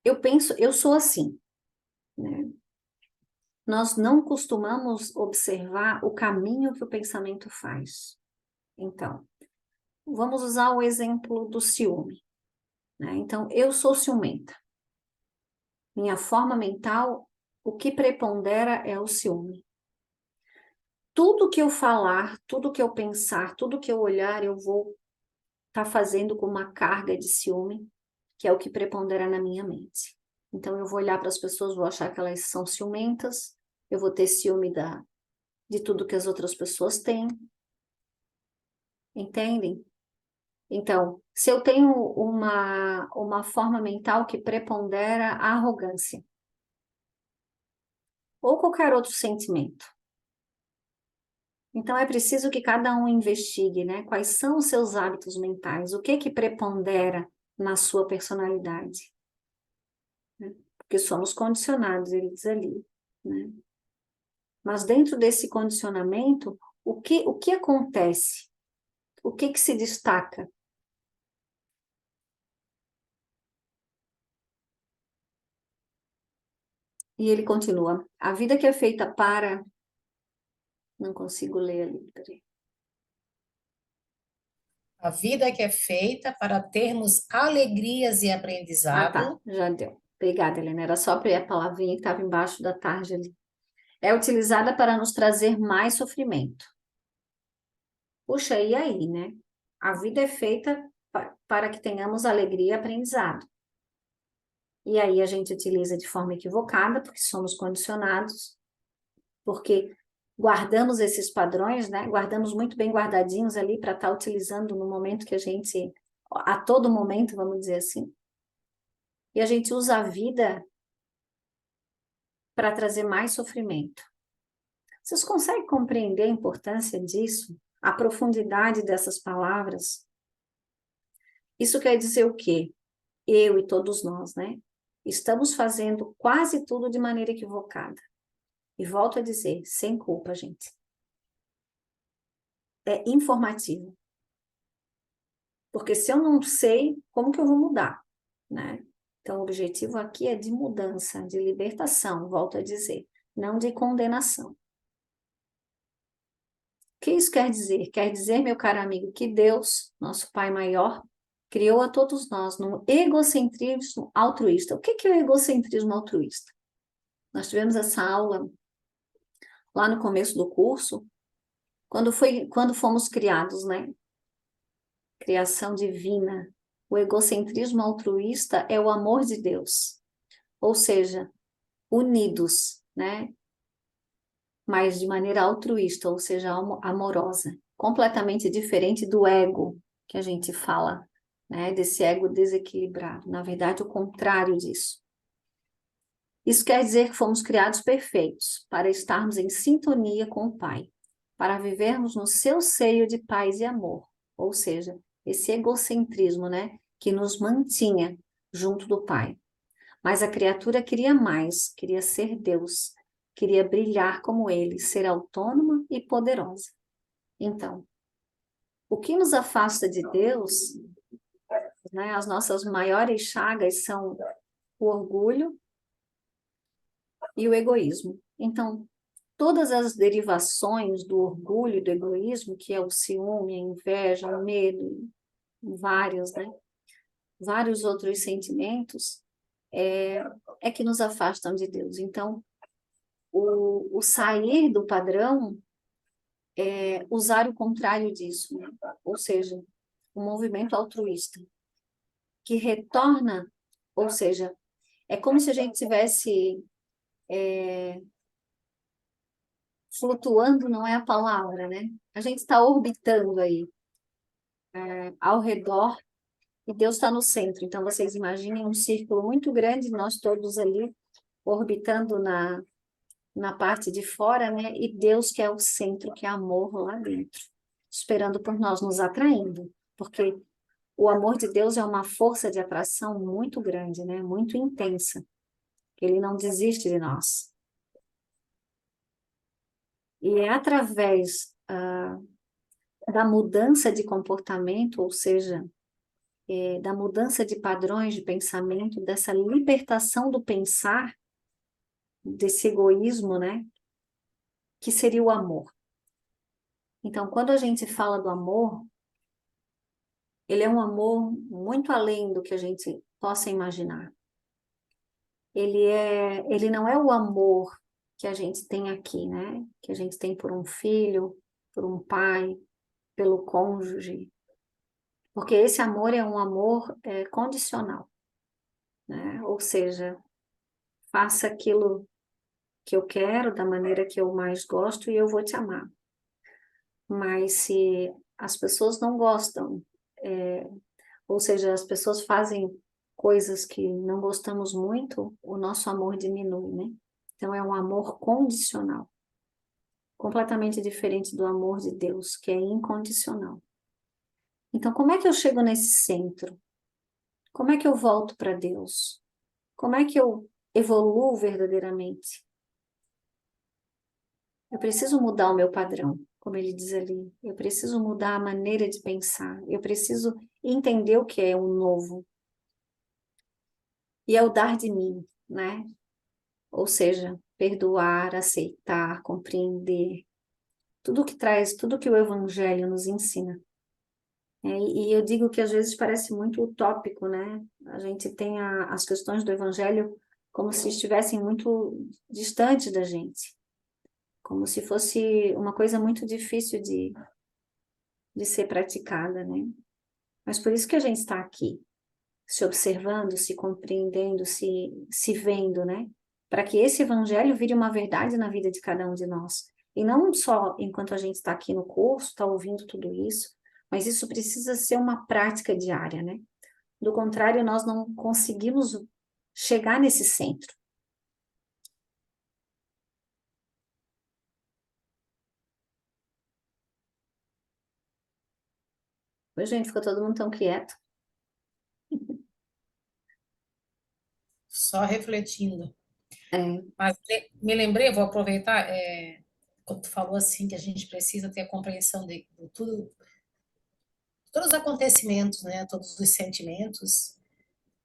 eu penso, eu sou assim, né? Nós não costumamos observar o caminho que o pensamento faz. Então, vamos usar o exemplo do ciúme, né? Então, eu sou ciumenta. Minha forma mental, o que prepondera é o ciúme. Tudo que eu falar, tudo que eu pensar, tudo que eu olhar, eu vou estar fazendo com uma carga de ciúme, que é o que prepondera na minha mente. Então, eu vou olhar para as pessoas, vou achar que elas são ciumentas, eu vou ter ciúme de tudo que as outras pessoas têm. Entendem? Então, se eu tenho uma forma mental que prepondera a arrogância, ou qualquer outro sentimento, então é preciso que cada um investigue, né? Quais são os seus hábitos mentais, o que prepondera na sua personalidade, né? Porque somos condicionados, ele diz ali, né? Mas dentro desse condicionamento, o que acontece? O que se destaca? E ele continua, a vida que é feita para... Não consigo ler ali, peraí. A vida que é feita para termos alegrias e Ah, tá, aprendizado. já deu. Obrigada, Helena. Era só a palavrinha que estava embaixo da tarde ali. É utilizada para nos trazer mais sofrimento. Puxa, e aí, né? A vida é feita para que tenhamos alegria e aprendizado. E aí a gente utiliza de forma equivocada, porque somos condicionados, porque guardamos esses padrões, né? Guardamos muito bem guardadinhos ali para estar utilizando no momento que a gente, a todo momento, vamos dizer assim. E a gente usa a vida para trazer mais sofrimento. Vocês conseguem compreender a importância disso? A profundidade dessas palavras? Isso quer dizer o quê? Eu e todos nós, né? Estamos fazendo quase tudo de maneira equivocada. E volto a dizer, sem culpa, gente. É informativo. Porque se eu não sei, como que eu vou mudar, né? Então, o objetivo aqui é de mudança, de libertação, volto a dizer, não de condenação. O que isso quer dizer? Quer dizer, meu caro amigo, que Deus, nosso Pai maior, criou a todos nós num egocentrismo altruísta. O que é o egocentrismo altruísta? Nós tivemos essa aula lá no começo do curso, quando fomos criados, né? Criação divina. O egocentrismo altruísta é o amor de Deus. Ou seja, unidos, né? Mas de maneira altruísta, ou seja, amorosa. Completamente diferente do ego que a gente fala, né? Desse ego desequilibrado. Na verdade, o contrário disso. Isso quer dizer que fomos criados perfeitos para estarmos em sintonia com o Pai, para vivermos no seu seio de paz e amor. Ou seja, esse egocentrismo, né? Que nos mantinha junto do Pai. Mas a criatura queria mais, queria ser Deus, queria brilhar como Ele, ser autônoma e poderosa. Então, o que nos afasta de Deus, né, as nossas maiores chagas são o orgulho e o egoísmo. Então, todas as derivações do orgulho e do egoísmo, que é o ciúme, a inveja, o medo, vários, né? Vários outros sentimentos, é que nos afastam de Deus. Então, o sair do padrão é usar o contrário disso, né? Ou seja, o movimento altruísta, que retorna, ou seja, é como se a gente tivesse flutuando, não é a palavra, né? A gente está orbitando aí, ao redor, e Deus está no centro. Então, vocês imaginem um círculo muito grande, nós todos ali, orbitando na parte de fora, né? E Deus que é o centro, que é amor lá dentro, esperando por nós, nos atraindo, porque o amor de Deus é uma força de atração muito grande, né? Muito intensa, que Ele não desiste de nós. E é através da mudança de comportamento, ou seja, da mudança de padrões de pensamento, dessa libertação do pensar, desse egoísmo, né? Que seria o amor. Então, quando a gente fala do amor, ele é um amor muito além do que a gente possa imaginar. Ele não é o amor que a gente tem aqui, né? Que a gente tem por um filho, por um pai, pelo cônjuge. Porque esse amor é um amor condicional, né? Ou seja, faça aquilo que eu quero, da maneira que eu mais gosto e eu vou te amar. Mas se as pessoas não gostam, ou seja, as pessoas fazem coisas que não gostamos muito, o nosso amor diminui, né? Então é um amor condicional, completamente diferente do amor de Deus, que é incondicional. Então, como é que eu chego nesse centro? Como é que eu volto para Deus? Como é que eu evoluo verdadeiramente? Eu preciso mudar o meu padrão, como ele diz ali. Eu preciso mudar a maneira de pensar. Eu preciso entender o que é o novo. E é o dar de mim, né? ou seja, perdoar, aceitar, compreender, tudo que traz, tudo que o Evangelho nos ensina. E eu digo que às vezes parece muito utópico, né? A gente tem as questões do Evangelho como se estivessem muito distantes da gente, como se fosse uma coisa muito difícil de ser praticada, né? Mas por isso que a gente está aqui, se observando, se compreendendo, se vendo, né? Para que esse Evangelho vire uma verdade na vida de cada um de nós. E não só enquanto a gente está aqui no curso, está ouvindo tudo isso, mas isso precisa ser uma prática diária, né? Do contrário, nós não conseguimos chegar nesse centro. Oi, gente, ficou todo mundo tão quieto. Só refletindo. É, Mas me lembrei, vou aproveitar, quando tu falou assim, que a gente precisa ter a compreensão de tudo, todos os acontecimentos, né, todos os sentimentos,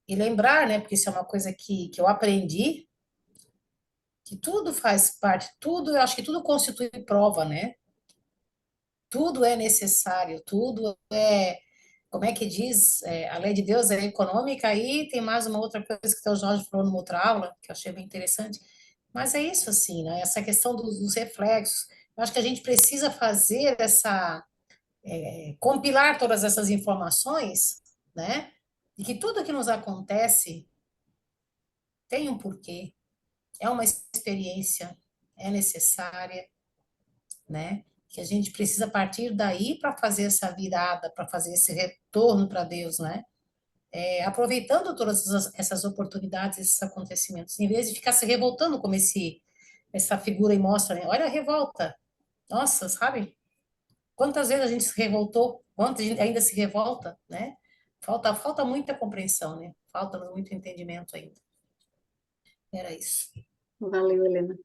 e lembrar, né, porque isso é uma coisa que eu aprendi, que tudo faz parte, tudo, eu acho que tudo constitui prova, né? Tudo é necessário, tudo é, como é que diz, a lei de Deus é econômica, e tem mais uma outra coisa que o Teu Jorge falou numa outra aula, que eu achei bem interessante, mas é isso assim, né? Essa questão dos reflexos, eu acho que a gente precisa fazer compilar todas essas informações, né? De que tudo que nos acontece tem um porquê, é uma experiência, é necessária, né? Que a gente precisa partir daí para fazer essa virada, para fazer esse retorno para Deus, né? Aproveitando todas essas oportunidades, esses acontecimentos, em vez de ficar se revoltando como essa figura aí mostra, né? Olha a revolta, nossa, sabe? Quantas vezes a gente se revoltou, quantas gente ainda se revolta, né? Falta muita compreensão, né? Falta muito entendimento ainda. Era isso. valeu, Helena.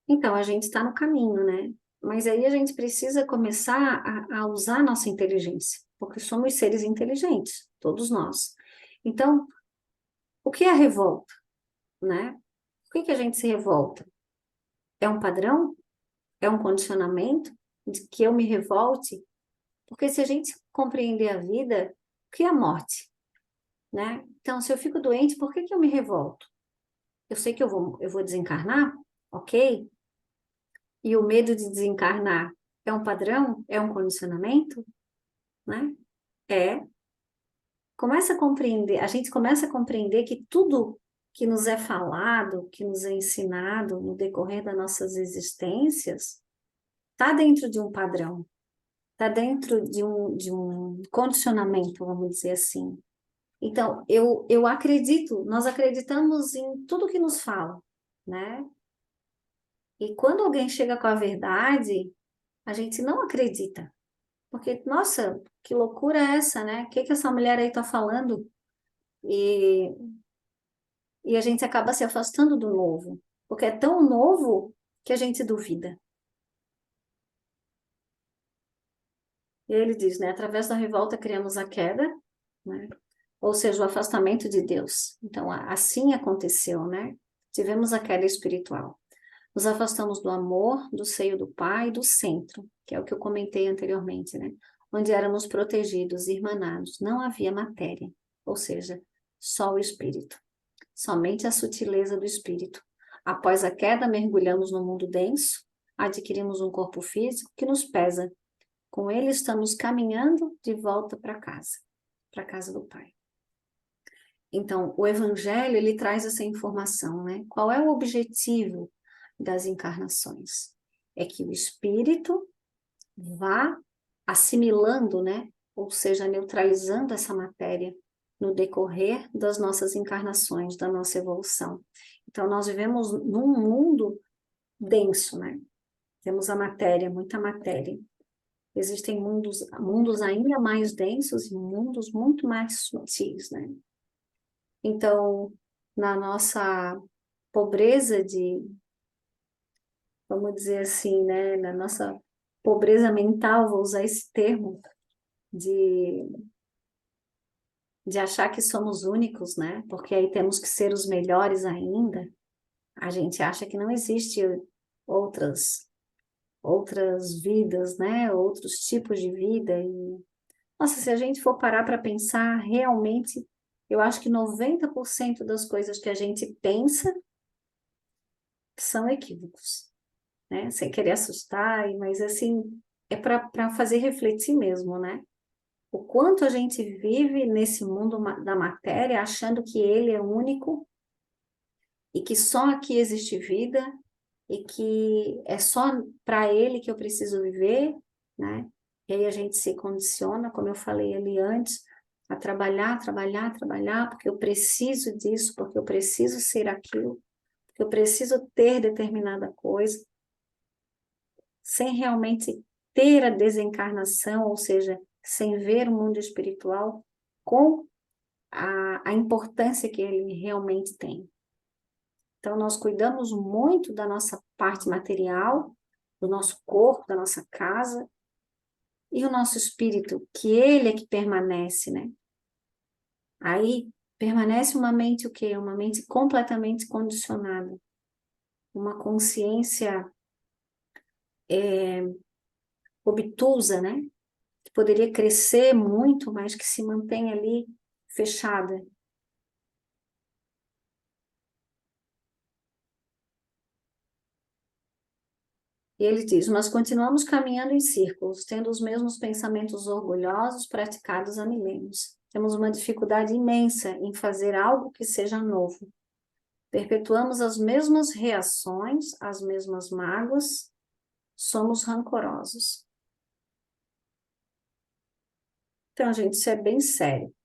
Então, a gente está no caminho, né? Mas aí a gente precisa começar a usar a nossa inteligência, porque somos seres inteligentes, todos nós. Então, o que é a revolta, né? Por que a gente se revolta? É um padrão? É um condicionamento de que eu me revolte? Porque se a gente compreender a vida, o que é a morte, né? Então, se eu fico doente, por que eu me revolto? Eu sei que eu vou desencarnar, ok? E o medo de desencarnar é um padrão? É um condicionamento? Né? É. Começa a compreender, a gente começa a compreender que tudo que nos é falado, que nos é ensinado no decorrer das nossas existências, está dentro de um padrão, está dentro de um condicionamento, vamos dizer assim. Então, eu acredito, nós acreditamos em tudo que nos falam, né? E quando alguém chega com a verdade, a gente não acredita. Porque, nossa, que loucura é essa, né? O que que essa mulher aí tá falando? E, e a gente acaba se afastando do novo. Porque é tão novo que a gente duvida. E ele diz, né? Através da revolta criamos a queda, né? Ou seja, o afastamento de Deus. Então, assim aconteceu, né? Tivemos a queda espiritual. Nos afastamos do amor, do seio do Pai, do centro, que é o que eu comentei anteriormente, né? Onde éramos protegidos, irmanados, não havia matéria, ou seja, só o espírito, somente a sutileza do espírito. Após a queda, mergulhamos no mundo denso, adquirimos um corpo físico que nos pesa. Com ele estamos caminhando de volta para casa do Pai. Então, o Evangelho, ele traz essa informação, né? Qual é o objetivo das encarnações? É que o espírito vá assimilando, né? Ou seja, neutralizando essa matéria no decorrer das nossas encarnações, da nossa evolução. Então, nós vivemos num mundo denso, né? Temos a matéria, muita matéria. Existem mundos ainda mais densos e mundos muito mais sutis, né? Então, na nossa pobreza vamos dizer assim, né, na nossa pobreza mental, vou usar esse termo, de, de achar que somos únicos, né, porque aí temos que ser os melhores ainda, A gente acha que não existe outras vidas, né? Outros tipos de vida. E, nossa, se a gente for parar para pensar, realmente, eu acho que 90% das coisas que a gente pensa são equívocos, né? Sem querer assustar, mas assim, é para fazer refletir mesmo, né? O quanto a gente vive nesse mundo da matéria achando que ele é único e que só aqui existe vida e que é só para ele que eu preciso viver, né? E aí a gente se condiciona, como eu falei ali antes, a trabalhar, trabalhar, trabalhar, porque eu preciso disso, porque eu preciso ser aquilo, porque eu preciso ter determinada coisa, sem realmente ter a desencarnação, ou seja, sem ver o mundo espiritual com a importância que ele realmente tem. Então, nós cuidamos muito da nossa parte material, do nosso corpo, da nossa casa, e o nosso espírito, que ele é que permanece, né? Aí permanece uma mente o quê? Uma mente completamente condicionada, uma consciência obtusa, né? Que poderia crescer muito, mas que se mantém ali fechada. E ele diz: nós continuamos caminhando em círculos, tendo os mesmos pensamentos orgulhosos praticados há milênios. Temos uma dificuldade imensa em fazer algo que seja novo. Perpetuamos as mesmas reações, as mesmas mágoas, somos rancorosos. Então, gente, isso é bem sério,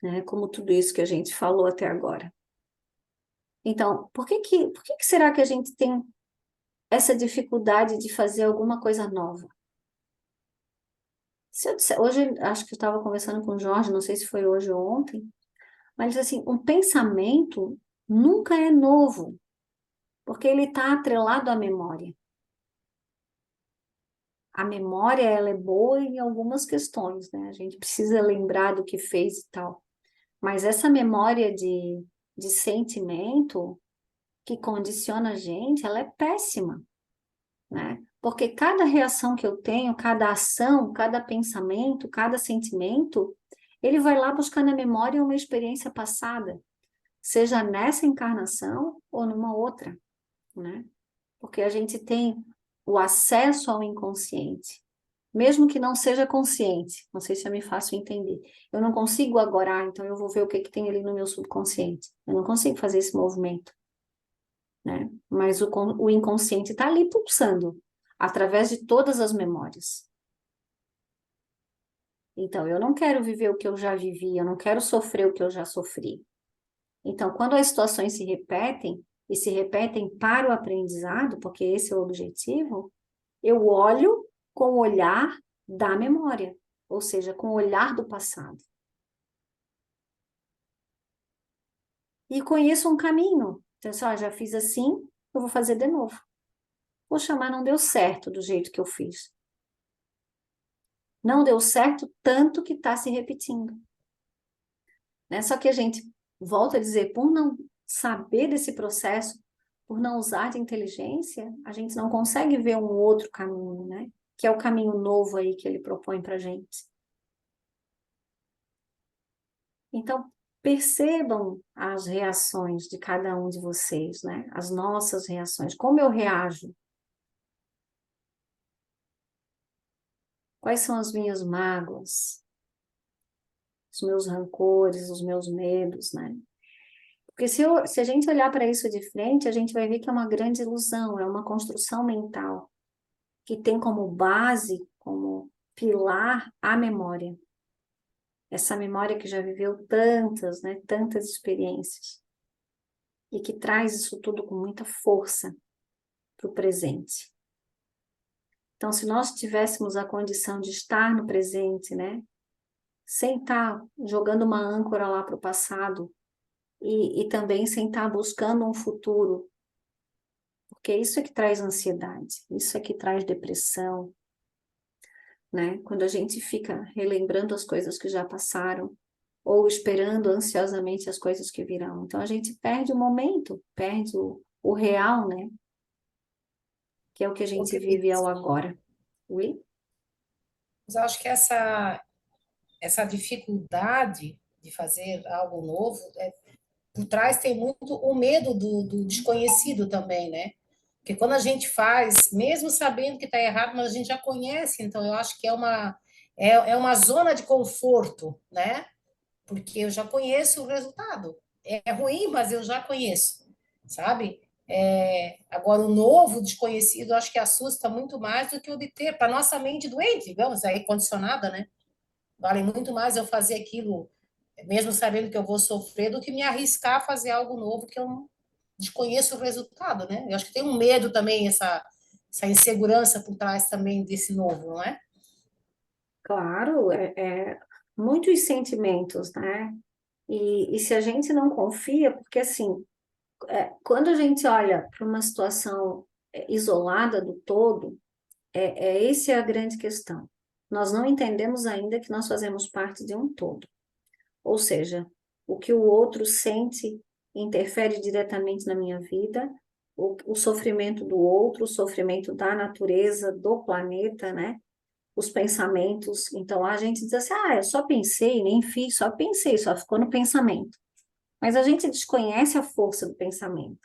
né? Como tudo isso que a gente falou até agora. Então, por que será que a gente tem essa dificuldade de fazer alguma coisa nova? Se eu disser, hoje, acho que eu estava conversando com o Jorge, não sei se foi hoje ou ontem, mas assim, um pensamento nunca é novo, porque ele está atrelado à memória. A memória, ela é boa em algumas questões, né? A gente precisa lembrar do que fez e tal. Mas essa memória de sentimento que condiciona a gente, ela é péssima, né? Porque cada reação que eu tenho, cada ação, cada pensamento, cada sentimento, ele vai lá buscar na memória uma experiência passada, seja nessa encarnação ou numa outra, né? Porque a gente tem o acesso ao inconsciente, mesmo que não seja consciente. Não sei se eu me faço entender. Eu não consigo agora, então eu vou ver o que tem ali no meu subconsciente. Eu não consigo fazer esse movimento, né? Mas o inconsciente está ali pulsando, através de todas as memórias. Então, eu não quero viver o que eu já vivi, eu não quero sofrer o que eu já sofri. Então, quando as situações se repetem, e se repetem para o aprendizado, porque esse é o objetivo, eu olho com o olhar da memória, ou seja, com o olhar do passado. E conheço um caminho. Então, já fiz assim, eu vou fazer de novo. Poxa, mas não deu certo do jeito que eu fiz. Não deu certo tanto que está se repetindo. Né? Só que a gente volta a dizer, por não saber desse processo, por não usar de inteligência, a gente não consegue ver um outro caminho, né? Que é o caminho novo aí que ele propõe para a gente. Então, percebam as reações de cada um de vocês, né? As nossas reações. Como eu reajo? Quais são as minhas mágoas? Os meus rancores, os meus medos, né? Porque se a gente olhar para isso de frente, a gente vai ver que é uma grande ilusão, é uma construção mental, que tem como base, como pilar, a memória. Essa memória que já viveu tantas, né, tantas experiências. E que traz isso tudo com muita força para o presente. Então, se nós tivéssemos a condição de estar no presente, né, sem estar jogando uma âncora lá para o passado, e também sem estar buscando um futuro, porque isso é que traz ansiedade, isso é que traz depressão, né? Quando a gente fica relembrando as coisas que já passaram, ou esperando ansiosamente as coisas que virão. Então a gente perde o momento, perde o real, né? Que é o que a Ô, gente Cris, vive ao agora. Oui? mas eu acho que essa dificuldade de fazer algo novo, por trás tem muito o medo do desconhecido também, né? Porque quando a gente faz, mesmo sabendo que está errado, mas a gente já conhece, então eu acho que é uma zona de conforto, né? Porque eu já conheço o resultado. É ruim, mas eu já conheço, sabe? Agora, o novo, desconhecido, eu acho que assusta muito mais do que obter, para nossa mente doente, digamos, aí condicionada, né? Vale muito mais eu fazer aquilo, mesmo sabendo que eu vou sofrer, do que me arriscar a fazer algo novo que eu não desconheço o resultado, né? Eu acho que tem um medo também, essa insegurança por trás também desse novo, não é? Claro, muitos sentimentos, né? E se a gente não confia, porque assim, quando a gente olha para uma situação isolada do todo, essa é a grande questão. Nós não entendemos ainda que nós fazemos parte de um todo. Ou seja, o que o outro sente interfere diretamente na minha vida, o sofrimento do outro, o sofrimento da natureza, do planeta, né? Os pensamentos. Então a gente diz assim: ah, eu só pensei, nem fiz, só pensei, só ficou no pensamento. Mas a gente desconhece a força do pensamento.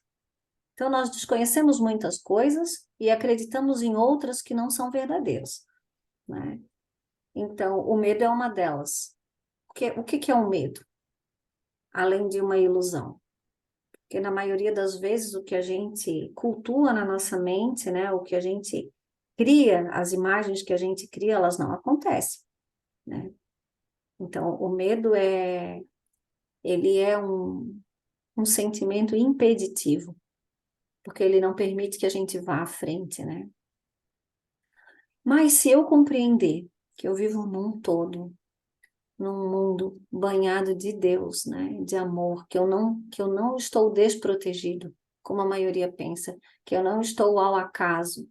Então nós desconhecemos muitas coisas e acreditamos em outras que não são verdadeiras, né? Então o medo é uma delas. O que é o medo? Além de uma ilusão. Porque na maioria das vezes o que a gente cultua na nossa mente, né, o que a gente cria, as imagens que a gente cria, elas não acontecem, né? Então, o medo ele é um sentimento impeditivo, porque ele não permite que a gente vá à frente, né? Mas se eu compreender que eu vivo num todo, num mundo banhado de Deus, né, de amor, que eu não estou desprotegido, como a maioria pensa, que eu não estou ao acaso,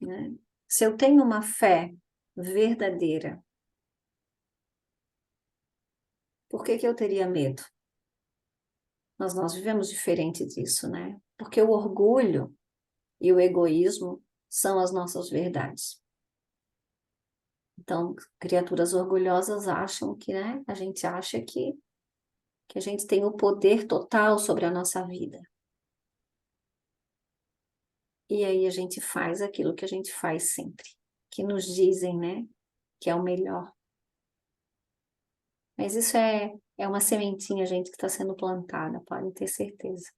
né? Se eu tenho uma fé verdadeira, por que que eu teria medo? Nós vivemos diferente disso, né? Porque o orgulho e o egoísmo são as nossas verdades. Então, criaturas orgulhosas acham que, né? A gente acha que a gente tem o poder total sobre a nossa vida. E aí a gente faz aquilo que a gente faz sempre, que nos dizem, né, que é o melhor. Mas isso é uma sementinha, gente, que está sendo plantada, podem ter certeza.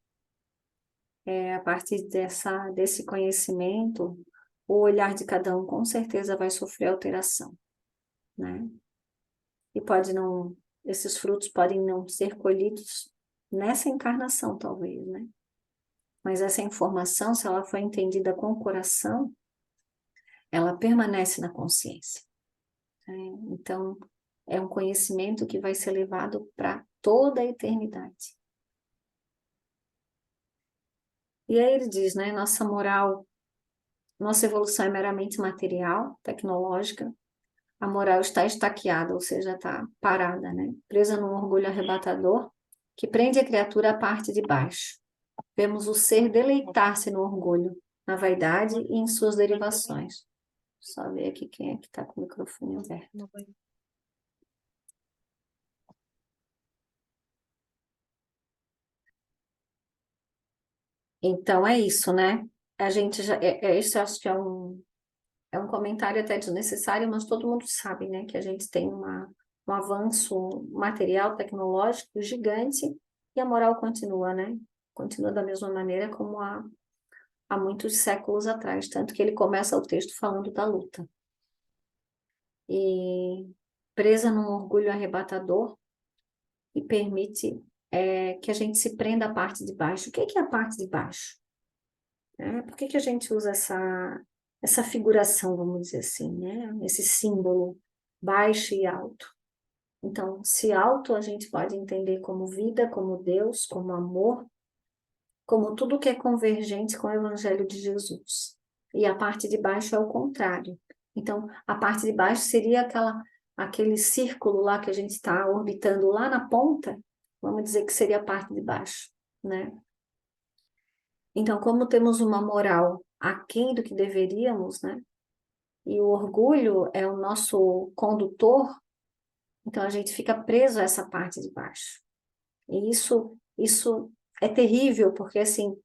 A partir desse conhecimento, o olhar de cada um com certeza vai sofrer alteração, né? E esses frutos podem não ser colhidos nessa encarnação, talvez, né? Mas essa informação, se ela for entendida com o coração, ela permanece na consciência, né? Então, é um conhecimento que vai ser levado para toda a eternidade. E aí ele diz, né, nossa moral, nossa evolução é meramente material, tecnológica, a moral está estaqueada, ou seja, está parada, né, presa num orgulho arrebatador que prende a criatura à parte de baixo. Vemos o ser deleitar-se no orgulho, na vaidade e em suas derivações. Só ver aqui quem é que está com o microfone aberto. Então é isso, né? A gente já, isso eu acho que é um comentário até desnecessário, mas todo mundo sabe, né, que a gente tem um avanço material, tecnológico gigante e a moral continua, né? Continua da mesma maneira como há muitos séculos atrás, tanto que ele começa o texto falando da luta. E presa num orgulho arrebatador e permite que a gente se prenda à parte de baixo. O que é a parte de baixo? Por que a gente usa essa figuração, vamos dizer assim, né? Esse símbolo baixo e alto. Então, se alto a gente pode entender como vida, como Deus, como amor, como tudo que é convergente com o Evangelho de Jesus. E a parte de baixo é o contrário. Então, a parte de baixo seria aquele círculo lá que a gente está orbitando lá na ponta, vamos dizer que seria a parte de baixo, né? Então, como temos uma moral aquém do que deveríamos, né? E o orgulho é o nosso condutor, então a gente fica preso a essa parte de baixo. E isso é terrível, porque assim,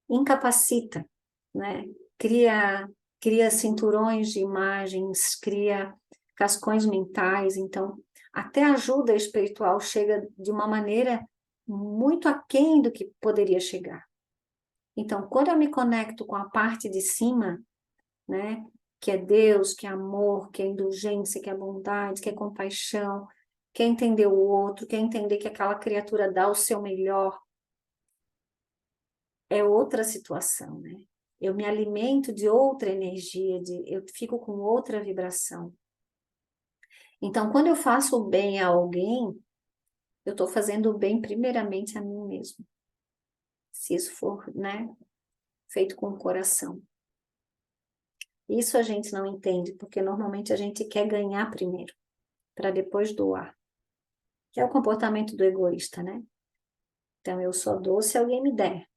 incapacita, né? Cria, cria cinturões de imagens, cria cascões mentais, então até a ajuda espiritual chega de uma maneira muito aquém do que poderia chegar. Então, quando eu me conecto com a parte de cima, né, que é Deus, que é amor, que é indulgência, que é bondade, que é compaixão, que é entender o outro, que é entender que aquela criatura dá o seu melhor, é outra situação, né? Eu me alimento de outra energia, eu fico com outra vibração. Então, quando eu faço o bem a alguém, eu estou fazendo o bem primeiramente a mim mesmo. Se isso for, né, feito com o coração. Isso a gente não entende, porque normalmente a gente quer ganhar primeiro, para depois doar. Que é o comportamento do egoísta, né? Então, eu só dou se alguém me der.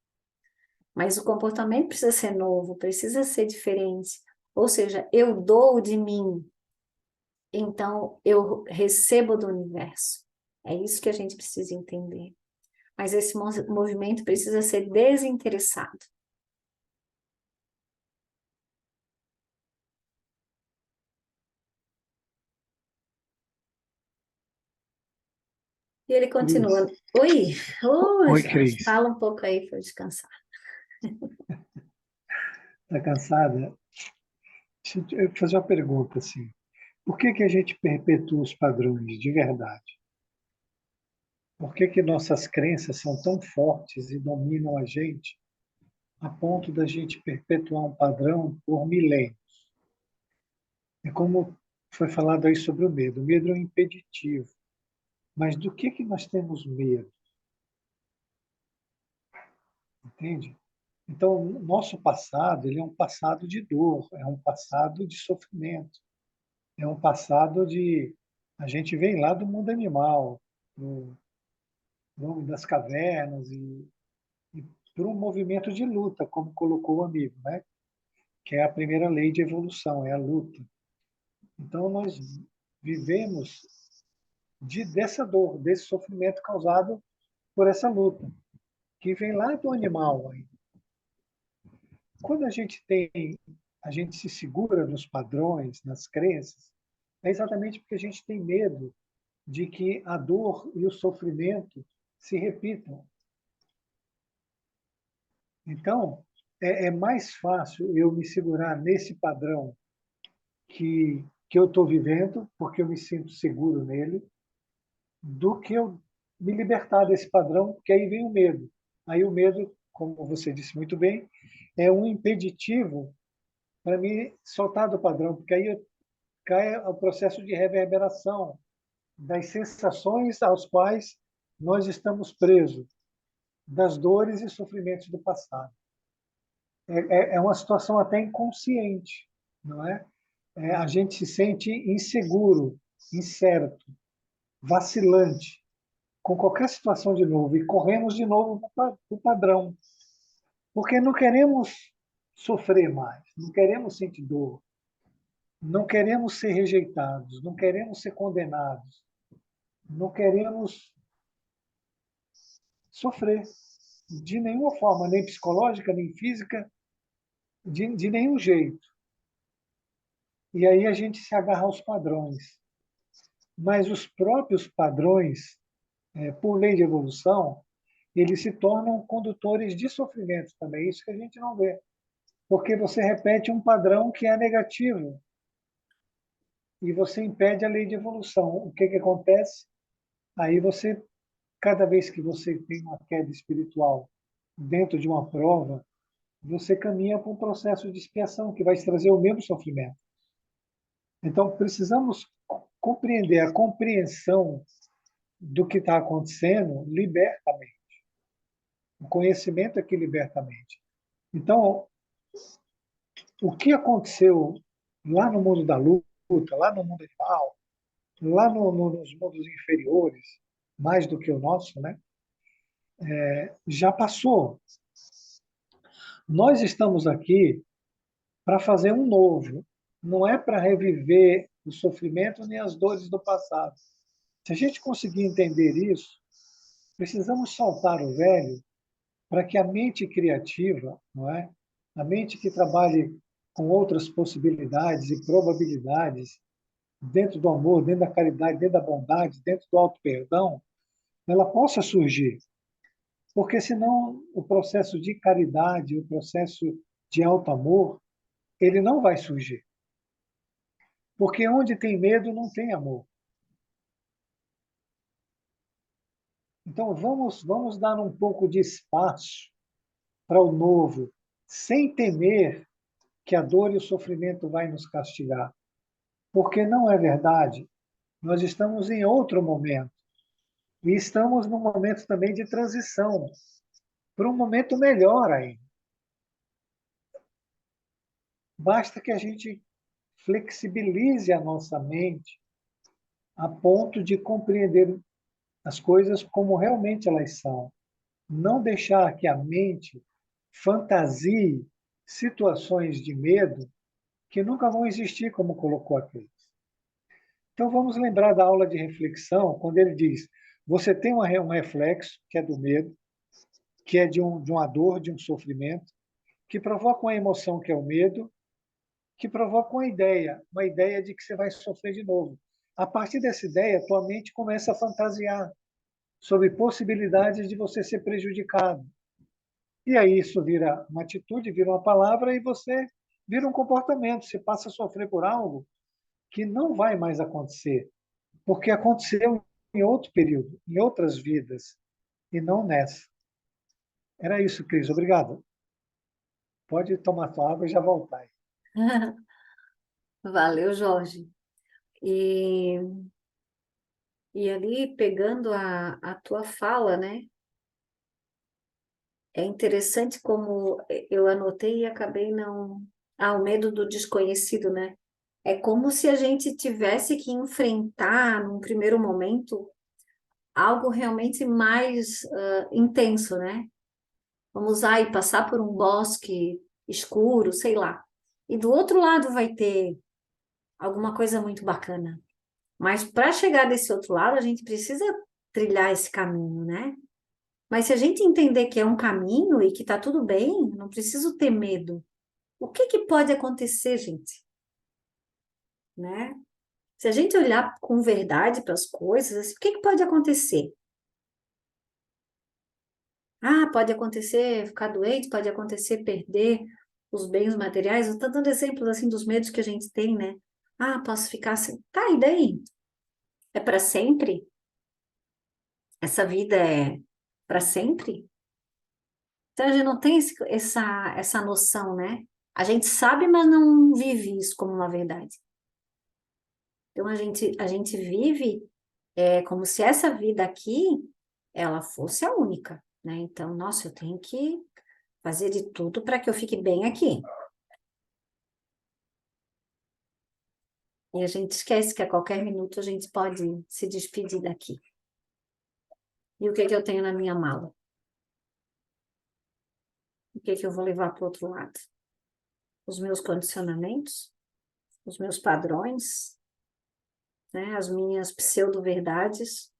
Mas o comportamento precisa ser novo, precisa ser diferente. Ou seja, eu dou de mim, então eu recebo do universo. É isso que a gente precisa entender. Mas esse movimento precisa ser desinteressado. E ele continua. Cris. Oi, oi, Oi, Jorge, Cris. fala um pouco aí para eu descansar. Está cansada? Deixa eu fazer uma pergunta assim. Por que que a gente perpetua os padrões de verdade? Por que que nossas crenças são tão fortes e dominam a gente a ponto da gente perpetuar um padrão por milênios? É como foi falado aí sobre o medo. O medo é um impeditivo. Mas do que nós temos medo? Entende? Então, o nosso passado, ele é um passado de dor, é um passado de sofrimento, é um passado de... A gente vem lá do mundo animal, do homem das cavernas, e por um movimento de luta, como colocou o amigo, né? Que é a primeira lei de evolução, é a luta. Então, nós vivemos dessa dor, desse sofrimento causado por essa luta, que vem lá do animal. Quando a gente se segura nos padrões, nas crenças, é exatamente porque a gente tem medo de que a dor e o sofrimento se repitam. Então, é mais fácil eu me segurar nesse padrão que eu estou vivendo, porque eu me sinto seguro nele, do que eu me libertar desse padrão, porque aí vem o medo. Aí o medo, como você disse muito bem, é um impeditivo para me soltar do padrão, porque aí cai o processo de reverberação das sensações aos quais nós estamos presos, das dores e sofrimentos do passado. É uma situação até inconsciente, não é? A gente se sente inseguro, incerto, vacilante com qualquer situação de novo e corremos de novo para o padrão, porque não queremos sofrer mais, não queremos sentir dor, não queremos ser rejeitados, não queremos ser condenados, não queremos sofrer de nenhuma forma, nem psicológica, nem física, de nenhum jeito. E aí a gente se agarra aos padrões. Mas os próprios padrões, por lei de evolução, eles se tornam condutores de sofrimento também. Isso que a gente não vê. Porque você repete um padrão que é negativo e você impede a lei de evolução. O que, que acontece? Aí você, cada vez que você tem uma queda espiritual dentro de uma prova, você caminha para um processo de expiação que vai te trazer o mesmo sofrimento. Então, precisamos compreender. A compreensão do que está acontecendo liberta a mente. O conhecimento é que liberta a mente. Então, o que aconteceu lá no mundo da luta, lá no mundo animal, lá nos mundos inferiores, mais do que o nosso, né? Já passou. Nós estamos aqui para fazer um novo, não é para reviver o sofrimento nem as dores do passado. Se a gente conseguir entender isso, precisamos soltar o velho para que a mente criativa, não é? A mente que trabalhe com outras possibilidades e probabilidades, dentro do amor, dentro da caridade, dentro da bondade, dentro do auto-perdão, ela possa surgir. Porque senão o processo de caridade, o processo de auto-amor, ele não vai surgir. Porque onde tem medo não tem amor. Então vamos dar um pouco de espaço para o novo, sem temer que a dor e o sofrimento vai nos castigar. Porque não é verdade. Nós estamos em outro momento. E estamos num momento também de transição para um momento melhor ainda. Basta que a gente flexibilize a nossa mente a ponto de compreender as coisas como realmente elas são. Não deixar que a mente fantasie situações de medo que nunca vão existir, como colocou aqui. Então vamos lembrar da aula de reflexão, quando ele diz: você tem um reflexo, que é do medo, que é de uma dor, de um sofrimento, que provoca uma emoção, que é o medo, que provoca uma ideia de que você vai sofrer de novo. A partir dessa ideia, tua mente começa a fantasiar sobre possibilidades de você ser prejudicado. E aí isso vira uma atitude, vira uma palavra e você vira um comportamento. Você passa a sofrer por algo que não vai mais acontecer, porque aconteceu em outro período, em outras vidas, e não nessa. Era isso, Cris. Obrigado. Pode tomar sua água e já voltar. Valeu, Jorge. E, e ali, pegando a tua fala, né? É interessante como eu anotei e acabei não. Ah, o medo do desconhecido, né? É como se a gente tivesse que enfrentar, num primeiro momento, algo realmente mais intenso, né? Vamos aí passar por um bosque escuro, sei lá. E do outro lado vai ter alguma coisa muito bacana. Mas para chegar desse outro lado, a gente precisa trilhar esse caminho, né? Mas se a gente entender que é um caminho e que tá tudo bem, não preciso ter medo. O que que pode acontecer, gente? Né? Se a gente olhar com verdade para as coisas, assim, o que que pode acontecer? Ah, pode acontecer ficar doente, pode acontecer perder os bens materiais. Eu estou dando exemplos assim dos medos que a gente tem, né? Ah, posso ficar assim. Tá, e daí? É para sempre? Essa vida é para sempre? Então a gente não tem essa noção, né? A gente sabe, mas não vive isso como uma verdade. Então a gente vive como se essa vida aqui ela fosse a única, né? Então, nossa, eu tenho que fazer de tudo para que eu fique bem aqui. E a gente esquece que a qualquer minuto a gente pode se despedir daqui. E o que que eu tenho na minha mala? O que que eu vou levar para o outro lado? Os meus condicionamentos, os meus padrões, né? As minhas pseudo-verdades.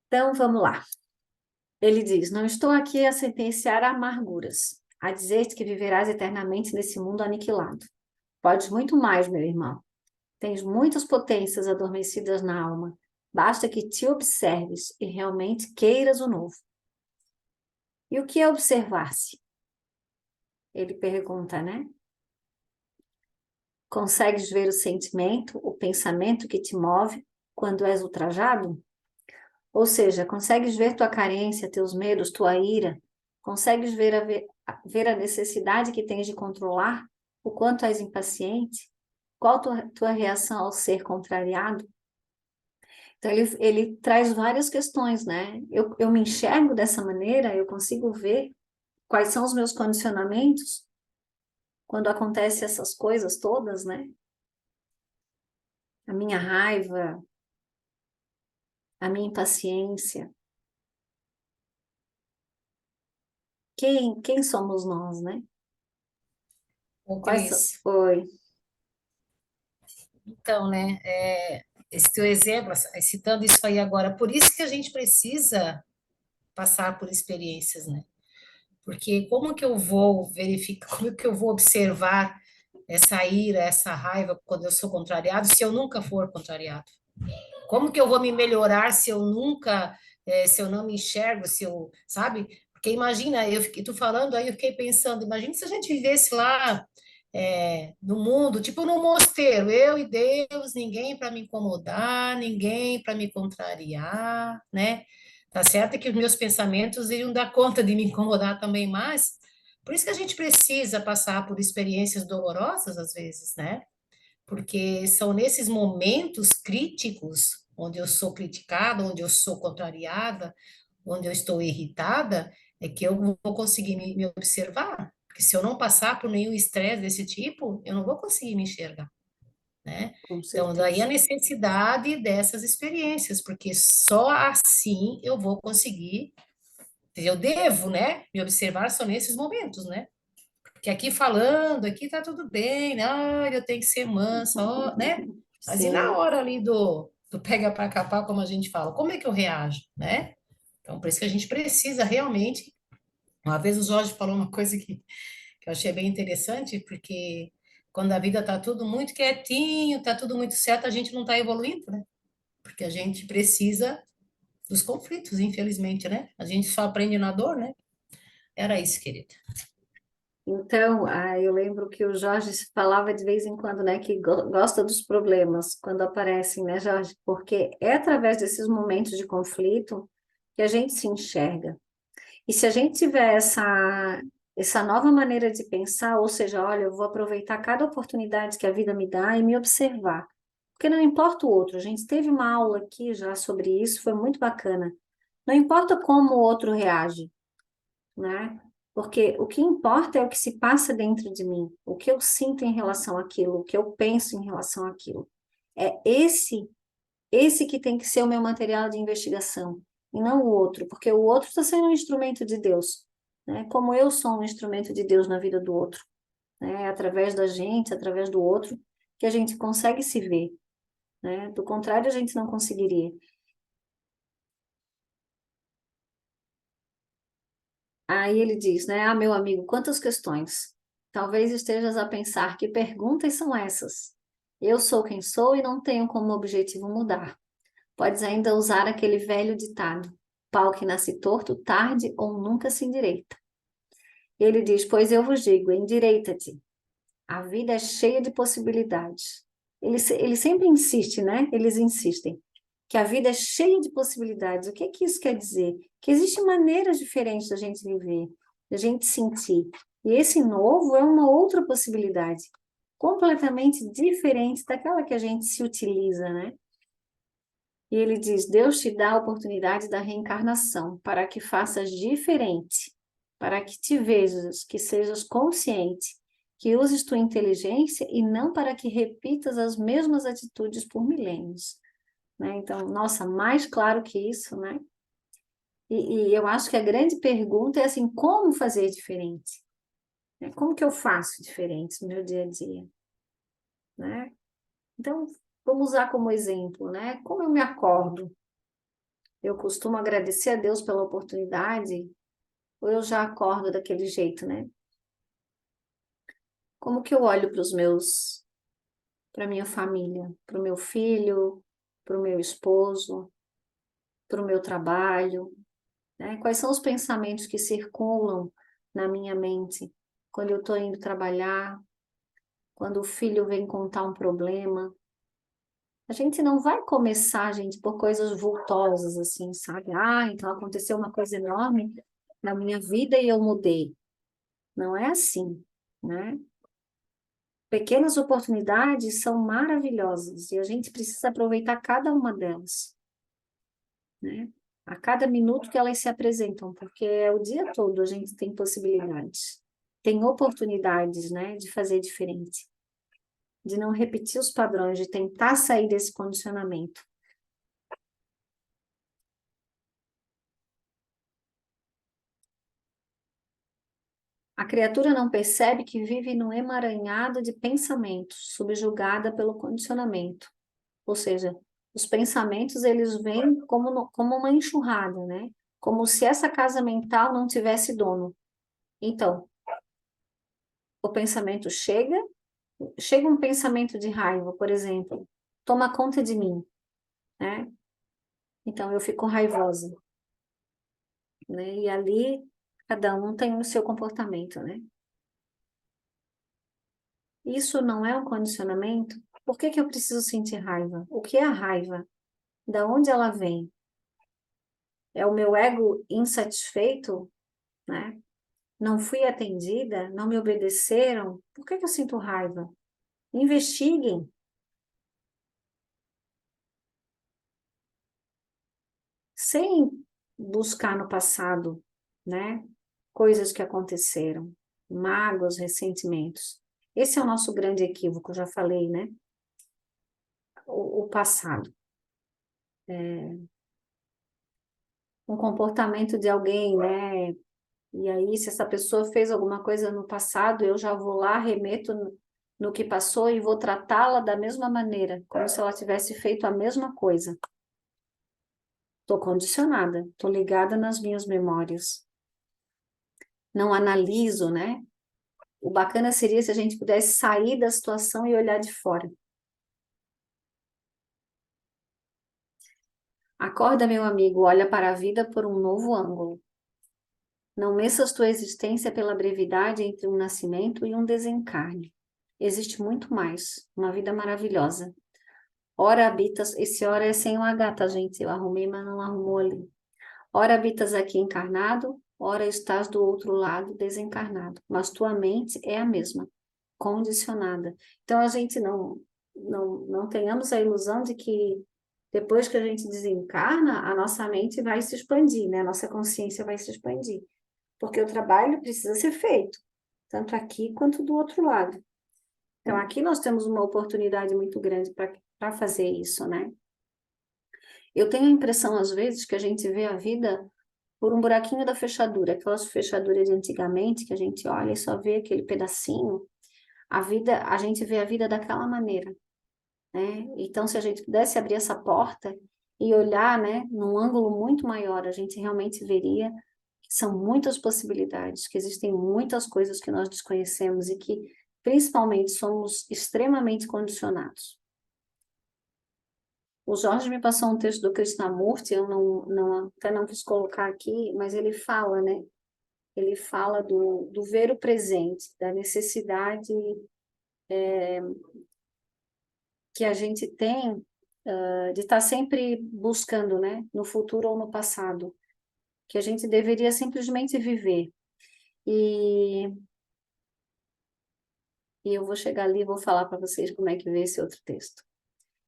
Então, vamos lá. Ele diz: não estou aqui a sentenciar amarguras, a dizer-te que viverás eternamente nesse mundo aniquilado. Podes muito mais, meu irmão. Tens muitas potências adormecidas na alma. Basta que te observes e realmente queiras o novo. E o que é observar-se? Ele pergunta, né? Consegues ver o sentimento, o pensamento que te move quando és ultrajado? Ou seja, consegues ver tua carência, teus medos, tua ira? Consegues ver a necessidade que tens de controlar? O quanto és impaciente? Qual tua reação ao ser contrariado? Então, ele traz várias questões, né? Eu me enxergo dessa maneira, eu consigo ver quais são os meus condicionamentos quando acontecem essas coisas todas, né? A minha raiva, a minha impaciência. quem somos nós, né? Ô, Quais são... Cris, Oi, então, né, esse teu exemplo, citando isso aí agora, por isso que a gente precisa passar por experiências, né? Porque como que eu vou verificar, como que eu vou observar essa ira, essa raiva quando eu sou contrariado, se eu nunca for contrariado? Como que eu vou me melhorar se eu nunca, se eu não me enxergo, se eu, sabe? Porque imagina, eu fiquei, tu falando aí, eu fiquei pensando, imagina se a gente vivesse lá no mundo, tipo num mosteiro, eu e Deus, ninguém para me incomodar, ninguém para me contrariar, né? Tá certo que os meus pensamentos iriam dar conta de me incomodar também, mas por isso que a gente precisa passar por experiências dolorosas às vezes, né? Porque são nesses momentos críticos, onde eu sou criticada, onde eu sou contrariada, onde eu estou irritada, é que eu vou conseguir me observar. Porque se eu não passar por nenhum estresse desse tipo, eu não vou conseguir me enxergar, né? com Então, daí a certeza. necessidade dessas experiências, porque só assim eu vou conseguir, eu devo, né, me observar só nesses momentos, né? Porque aqui falando, aqui tá tudo bem, né? Ah, eu tenho que ser mansa, ó, né? Mas e na Sim, hora ali do pega para capar, como a gente fala, como é que eu reajo, né? Então, por isso que a gente precisa realmente. Uma vez o Jorge falou uma coisa que eu achei bem interessante, porque quando a vida tá tudo muito quietinho, tá tudo muito certo, a gente não tá evoluindo, né? Porque a gente precisa dos conflitos, infelizmente, né? A gente só aprende na dor, né? Era isso, querida. então, eu lembro que o Jorge falava de vez em quando, né, que gosta dos problemas quando aparecem, né, Jorge? Porque é através desses momentos de conflito que a gente se enxerga. E se a gente tiver essa nova maneira de pensar, ou seja, olha, eu vou aproveitar cada oportunidade que a vida me dá e me observar. Porque não importa o outro, a gente teve uma aula aqui já sobre isso, foi muito bacana. Não importa como o outro reage, né? Porque o que importa é o que se passa dentro de mim, o que eu sinto em relação àquilo, o que eu penso em relação àquilo. É esse que tem que ser o meu material de investigação, e não o outro, porque o outro está sendo um instrumento de Deus, né? Como eu sou um instrumento de Deus na vida do outro, né? Através da gente, através do outro, que a gente consegue se ver, né? Do contrário, a gente não conseguiria. Aí ele diz, né? Ah, meu amigo, quantas questões. Talvez estejas a pensar que perguntas são essas. Eu sou quem sou e não tenho como objetivo mudar. Podes ainda usar aquele velho ditado: pau que nasce torto, tarde ou nunca se endireita. Ele diz: pois eu vos digo, endireita-te. A vida é cheia de possibilidades. Ele sempre insiste, né? Eles insistem que a vida é cheia de possibilidades. O que isso quer dizer? Que existem maneiras diferentes da gente viver, da gente sentir. E esse novo é uma outra possibilidade, completamente diferente daquela que a gente se utiliza, né? E ele diz: Deus te dá a oportunidade da reencarnação para que faças diferente, para que te vejas, que sejas consciente, que uses tua inteligência e não para que repitas as mesmas atitudes por milênios. Né? Então, nossa, mais claro que isso, né? E eu acho que a grande pergunta é assim: como fazer diferente? Né? Como que eu faço diferente no meu dia a dia? Né? Então, vamos usar como exemplo, né? Como eu me acordo? Eu costumo agradecer a Deus pela oportunidade, ou eu já acordo daquele jeito, né? Como que eu olho para minha família, para o meu filho, para o meu esposo, para o meu trabalho, né? Quais são os pensamentos que circulam na minha mente quando eu estou indo trabalhar, quando o filho vem contar um problema? A gente não vai começar, gente, por coisas vultosas assim, sabe? Ah, então aconteceu uma coisa enorme na minha vida e eu mudei. Não é assim, né? Pequenas oportunidades são maravilhosas e a gente precisa aproveitar cada uma delas, né? A cada minuto que elas se apresentam, porque é o dia todo a gente tem possibilidades, tem oportunidades, né, de fazer diferente, de não repetir os padrões, de tentar sair desse condicionamento. criatura não percebe que vive num emaranhado de pensamentos, subjugada pelo condicionamento. Ou seja, os pensamentos, eles vêm como uma enxurrada, né? Como se essa casa mental não tivesse dono. Então, o pensamento chega um pensamento de raiva, por exemplo, toma conta de mim, né? Então, eu fico raivosa, né? E ali, cada um tem o seu comportamento, né? Isso não é um condicionamento? Por que que eu preciso sentir raiva? O que é a raiva? Da onde ela vem? É o meu ego insatisfeito, né? Não fui atendida, não me obedeceram. Por que que eu sinto raiva? Investiguem. Sem buscar no passado, né? Coisas que aconteceram, mágoas, ressentimentos. Esse é o nosso grande equívoco, já falei, né? O passado. Um comportamento de alguém, né? E aí, se essa pessoa fez alguma coisa no passado, eu já vou lá, remeto no que passou e vou tratá-la da mesma maneira, como se ela tivesse feito a mesma coisa. Estou condicionada, estou ligada nas minhas memórias. Não analiso, né? O bacana seria se a gente pudesse sair da situação e olhar de fora. Acorda, meu amigo, olha para a vida por um novo ângulo. Não meças tua existência pela brevidade entre um nascimento e um desencarne. Existe muito mais, uma vida maravilhosa. Ora habitas, esse ora é sem o H, tá, gente? Eu arrumei, mas não arrumou ali. Ora habitas aqui encarnado, ora estás do outro lado desencarnado. Mas tua mente é a mesma, condicionada. Então a gente não tenhamos a ilusão de que depois que a gente desencarna, a nossa mente vai se expandir, né? A nossa consciência vai se expandir. Porque o trabalho precisa ser feito, tanto aqui quanto do outro lado. Então, aqui nós temos uma oportunidade muito grande para fazer isso, né? Eu tenho a impressão, às vezes, que a gente vê a vida por um buraquinho da fechadura, aquelas fechaduras de antigamente, que a gente olha e só vê aquele pedacinho. A gente vê a vida daquela maneira, né? Então, se a gente pudesse abrir essa porta e olhar, né, num ângulo muito maior, a gente realmente veria que são muitas possibilidades, que existem muitas coisas que nós desconhecemos e que, principalmente, somos extremamente condicionados. O Jorge me passou um texto do Krishnamurti, eu até não quis colocar aqui, mas ele fala, né? Ele fala do ver o presente, da necessidade que a gente tem de estar sempre buscando, né? No futuro ou no passado, que a gente deveria simplesmente viver. E eu vou chegar ali e vou falar para vocês como é que vê esse outro texto.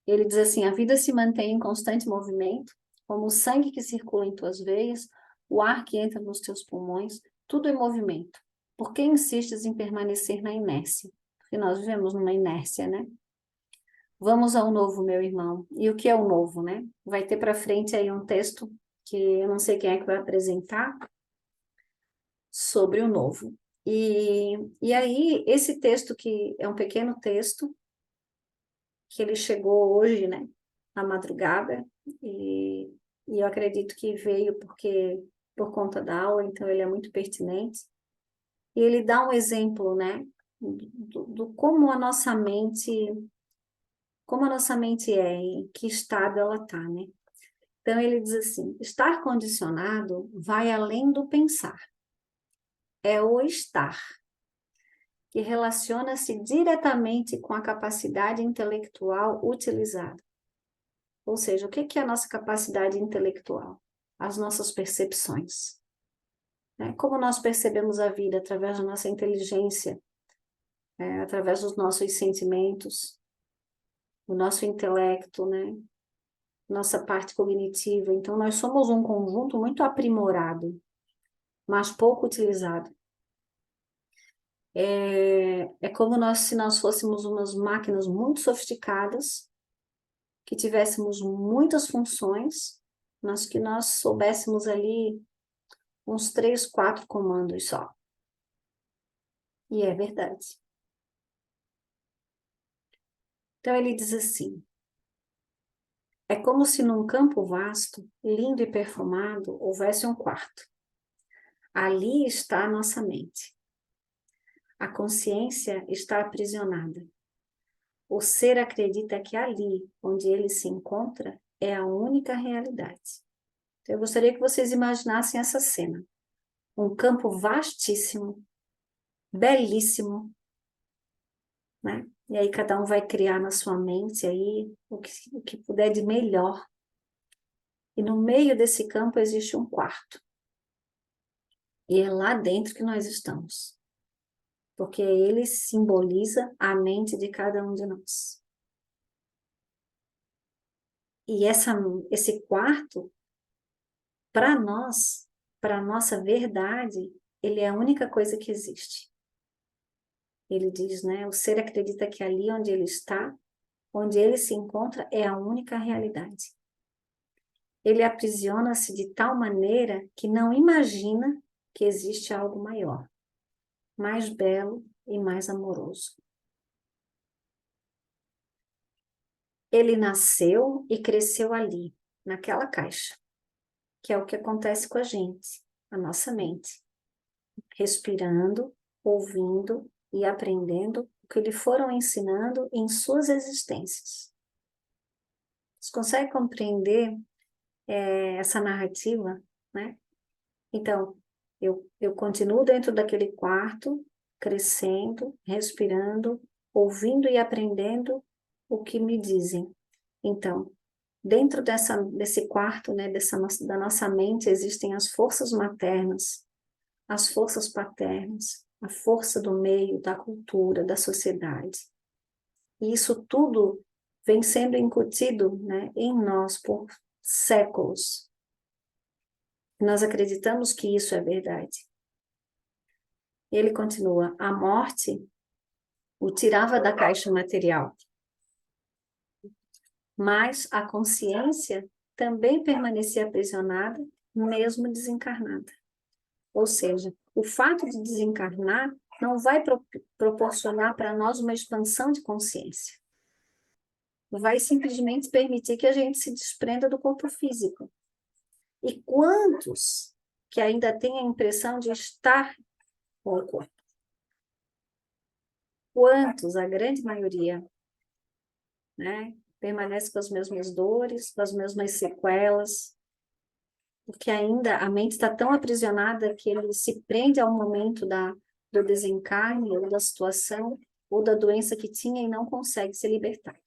Ele diz assim: a vida se mantém em constante movimento, como o sangue que circula em tuas veias, o ar que entra nos teus pulmões, tudo é movimento. Por que insistes em permanecer na inércia? Porque nós vivemos numa inércia, né? Vamos ao novo, meu irmão. E o que é o novo, né? Vai ter para frente aí um texto que eu não sei quem é que vai apresentar sobre o novo. E aí, esse texto que é um pequeno texto, que ele chegou hoje, né, na madrugada, e eu acredito que veio por conta da aula, então ele é muito pertinente. E ele dá um exemplo, né, do como a nossa mente é, em que estado ela está, né? Então ele diz assim: estar condicionado vai além do pensar, é o estar, que relaciona-se diretamente com a capacidade intelectual utilizada. Ou seja, o que é a nossa capacidade intelectual? As nossas percepções. Né? Como nós percebemos a vida através da nossa inteligência, através dos nossos sentimentos, o nosso intelecto, né? Nossa parte cognitiva. Então, nós somos um conjunto muito aprimorado, mas pouco utilizado. É como se nós fôssemos umas máquinas muito sofisticadas, que tivéssemos muitas funções, mas que nós soubéssemos ali uns 3, 4 comandos só. E é verdade. Então ele diz assim: é como se num campo vasto, lindo e perfumado, houvesse um quarto. Ali está a nossa mente. A consciência está aprisionada. O ser acredita que ali, onde ele se encontra, é a única realidade. Então, eu gostaria que vocês imaginassem essa cena. Um campo vastíssimo, belíssimo, né? E aí cada um vai criar na sua mente aí o que puder de melhor. E no meio desse campo existe um quarto. E é lá dentro que nós estamos. Porque ele simboliza a mente de cada um de nós. E esse quarto, para nós, para a nossa verdade, ele é a única coisa que existe. Ele diz, né? O ser acredita que ali onde ele está, onde ele se encontra, é a única realidade. Ele aprisiona-se de tal maneira que não imagina que existe algo maior, mais belo e mais amoroso. Ele nasceu e cresceu ali, naquela caixa, que é o que acontece com a gente, a nossa mente, respirando, ouvindo e aprendendo o que lhe foram ensinando em suas existências. Você consegue compreender essa narrativa, né? Então, eu continuo dentro daquele quarto, crescendo, respirando, ouvindo e aprendendo o que me dizem. Então, dentro desse quarto, né, da nossa mente, existem as forças maternas, as forças paternas, a força do meio, da cultura, da sociedade. E isso tudo vem sendo incutido, né, em nós por séculos. Nós acreditamos que isso é verdade. Ele continua: a morte o tirava da caixa material, mas a consciência também permanecia aprisionada, mesmo desencarnada. Ou seja, o fato de desencarnar não vai proporcionar para nós uma expansão de consciência. Vai simplesmente permitir que a gente se desprenda do corpo físico. E quantos que ainda têm a impressão de estar com o corpo? Quantos, a grande maioria, né, permanece com as mesmas dores, com as mesmas sequelas, porque ainda a mente está tão aprisionada que ele se prende ao momento do desencarne, ou da situação, ou da doença que tinha e não consegue se libertar.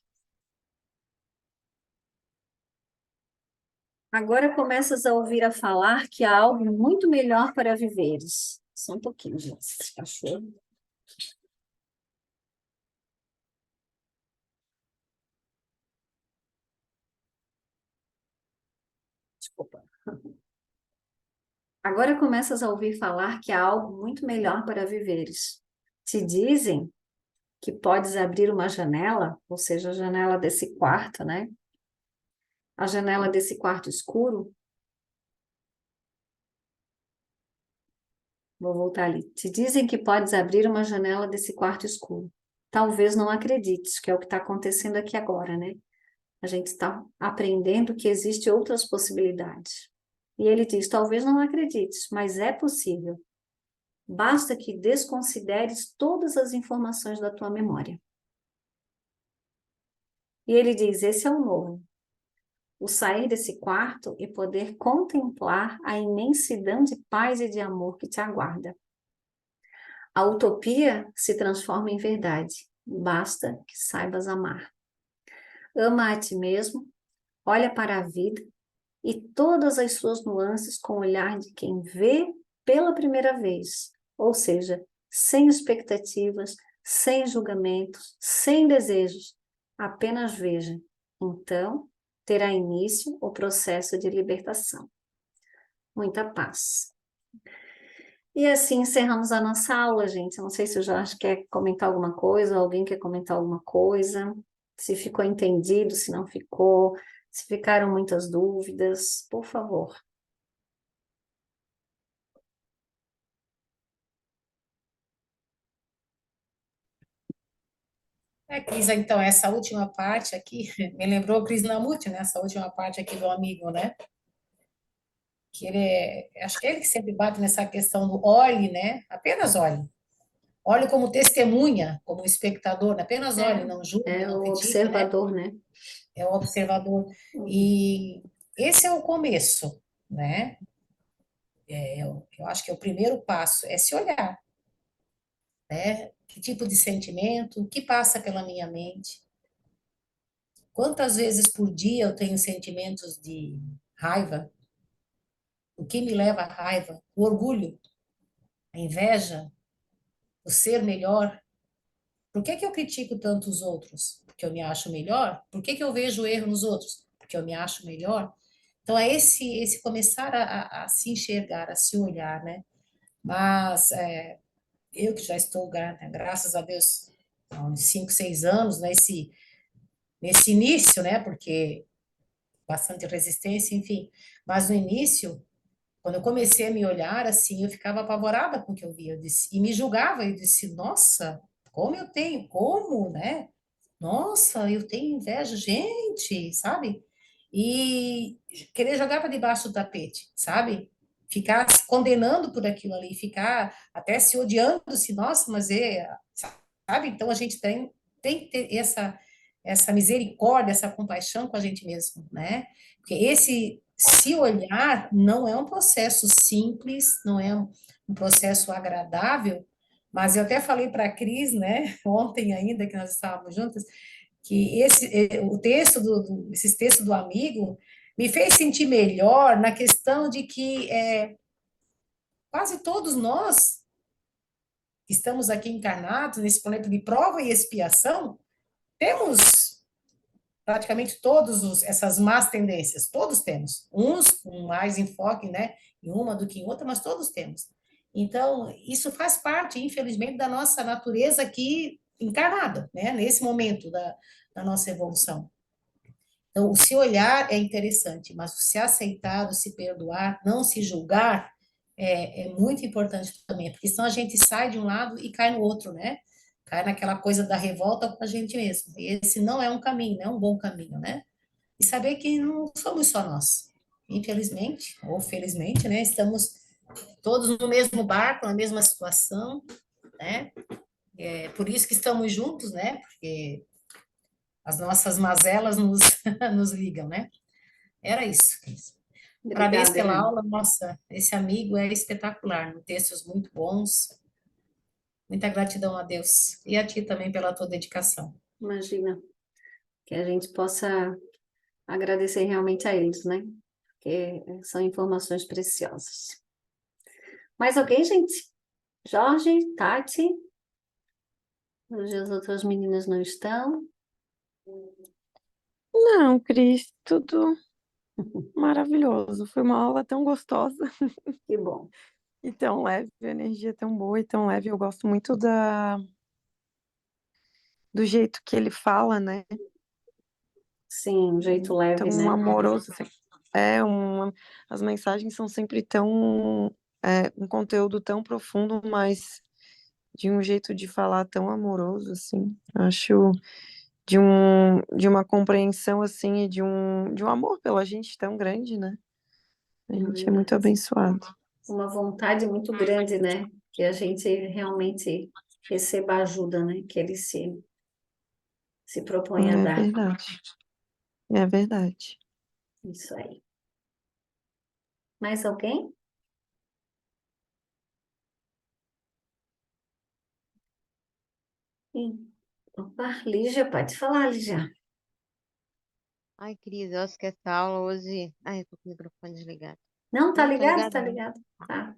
Agora começas a ouvir a falar que há algo muito melhor para viveres. Só um pouquinho, gente, esse cachorro. Desculpa. Agora começas a ouvir falar que há algo muito melhor para viveres. Te dizem que podes abrir uma janela, ou seja, a janela desse quarto, né? A janela desse quarto escuro. Vou voltar ali. Te dizem que podes abrir uma janela desse quarto escuro. Talvez não acredites, que é o que está acontecendo aqui agora, né? A gente está aprendendo que existem outras possibilidades. E ele diz, talvez não acredites, mas é possível. Basta que desconsideres todas as informações da tua memória. E ele diz, esse é o novo. O sair desse quarto e poder contemplar a imensidão de paz e de amor que te aguarda. A utopia se transforma em verdade. Basta que saibas amar. Ama a ti mesmo, olha para a vida e todas as suas nuances com o olhar de quem vê pela primeira vez, ou seja, sem expectativas, sem julgamentos, sem desejos, apenas veja. Então, terá início o processo de libertação. Muita paz. E assim encerramos a nossa aula, gente. Eu não sei se o Jorge quer comentar alguma coisa, alguém quer comentar alguma coisa, se ficou entendido, se não ficou, se ficaram muitas dúvidas, por favor. Cris, então, essa última parte aqui, me lembrou o Krishnamurti, né? Essa última parte aqui do amigo, né? Que acho que é ele que sempre bate nessa questão do olhe, né? Apenas olhe. Olhe como testemunha, como espectador, né? Apenas olhe, não julgue, É não o critique, né? observador, né? É o observador. Uhum. E esse é o começo, né? Eu acho que é o primeiro passo, é se olhar, né? Que tipo de sentimento, o que passa pela minha mente? Quantas vezes por dia eu tenho sentimentos de raiva? O que me leva à raiva? O orgulho, a inveja, o ser melhor. Por que que eu critico tanto os outros? Porque eu me acho melhor? Por que que eu vejo erro nos outros? Porque eu me acho melhor? Então, é esse começar a se enxergar, a se olhar, né? Mas eu que já estou, né, graças a Deus, há uns 5, 6 anos, nesse início, né? Porque bastante resistência, enfim. Mas no início, quando eu comecei a me olhar assim, eu ficava apavorada com o que eu via. E me julgava, eu disse, nossa, como eu tenho, como, né? Nossa, eu tenho inveja, gente, sabe? E querer jogar para debaixo do tapete, sabe? Ficar se condenando por aquilo ali, ficar até se odiando-se, nossa, mas sabe? Então a gente tem que ter essa misericórdia, essa compaixão com a gente mesmo, né? Porque esse se olhar não é um processo simples, não é um processo agradável, mas eu até falei para a Cris, né, ontem ainda que nós estávamos juntas, que o texto esses textos do amigo me fez sentir melhor na questão de que quase todos nós que estamos aqui encarnados nesse planeta de prova e expiação temos praticamente essas más tendências, todos temos, uns com mais enfoque, né, em uma do que em outra, mas todos temos. Então, isso faz parte, infelizmente, da nossa natureza aqui encarnada, né, nesse momento da nossa evolução. Então, o se olhar é interessante, mas o se aceitar, o se perdoar, não se julgar, é muito importante também, porque senão a gente sai de um lado e cai no outro, né? Cai naquela coisa da revolta com a gente mesmo. E esse não é um caminho, não é um bom caminho, né? E saber que não somos só nós. Infelizmente, ou felizmente, né? Estamos todos no mesmo barco, na mesma situação, né? É por isso que estamos juntos, né? Porque as nossas mazelas nos ligam, né? Era isso, Cris. Parabéns Obrigada, pela Helena. aula, nossa, esse amigo é espetacular, textos muito bons, muita gratidão a Deus e a ti também pela tua dedicação. Imagina que a gente possa agradecer realmente a eles, né? Porque são informações preciosas. Mais alguém, gente? Jorge, Tati? Hoje as outras meninas não estão. Não, Cris, tudo maravilhoso. Foi uma aula tão gostosa Que bom. e tão leve, a energia tão boa e tão leve. Eu gosto muito do jeito que ele fala, né? Sim, um jeito leve, Tão né? amoroso, assim. As mensagens são sempre um conteúdo tão profundo, mas de um jeito de falar tão amoroso, assim. Acho de uma compreensão, assim, e de um amor pela gente tão grande, né? A É gente é muito verdade. abençoado. Uma vontade muito grande, né? Que a gente realmente receba a ajuda, né? Que ele se propõe a É dar. verdade. É verdade. Isso aí. Mais alguém? Sim. Opa, Lígia, pode falar, Lígia. Ai, Cris, eu acho que essa aula hoje. Ai, eu tô com o microfone desligado. Não, tá Não, tá ligado? ligado, Tá não. ligado. Tá.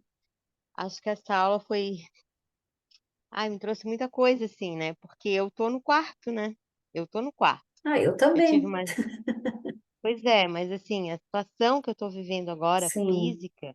Acho que essa aula foi. Ai, me trouxe muita coisa, assim, né? Porque eu tô no quarto, né? Eu tô no quarto. Ah, eu Eu tive também. mais. Pois é, mas assim, a situação que eu tô vivendo agora, Sim. física,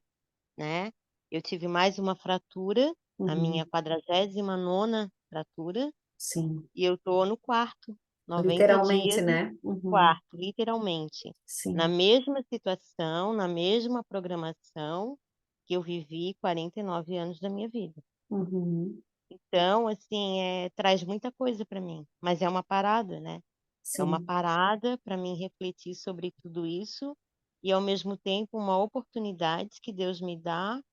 né? Eu tive mais uma fratura, a minha Uhum. 49ª fratura, Sim. e eu tô no quarto, 90 Literalmente, dias no né? Uhum. quarto, literalmente. Na Sim. mesma situação, na mesma programação que eu vivi 49 anos da minha vida. Uhum. Então, assim, traz muita coisa para mim, mas é uma parada, né? É uma Sim, parada para mim refletir sobre tudo isso e, ao mesmo tempo, uma oportunidade que Deus me dá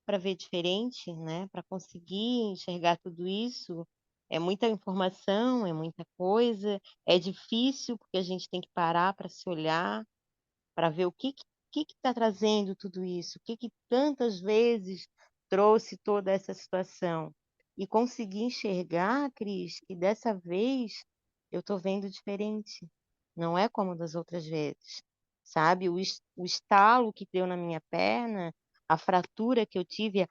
para ver diferente, né? Para conseguir enxergar tudo isso. É muita informação, é muita coisa, é difícil porque a gente tem que parar para se olhar, para ver o que está trazendo tudo isso, o que tantas vezes trouxe toda essa situação. E conseguir enxergar, Cris, que dessa vez eu estou vendo diferente. Não é como das outras vezes, sabe? O estalo que deu na minha perna, a fratura que eu tive,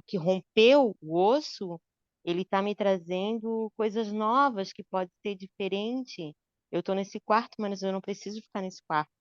que rompeu o osso, ele está me trazendo coisas novas que pode ser diferente. Eu estou nesse quarto, mas eu não preciso ficar nesse quarto.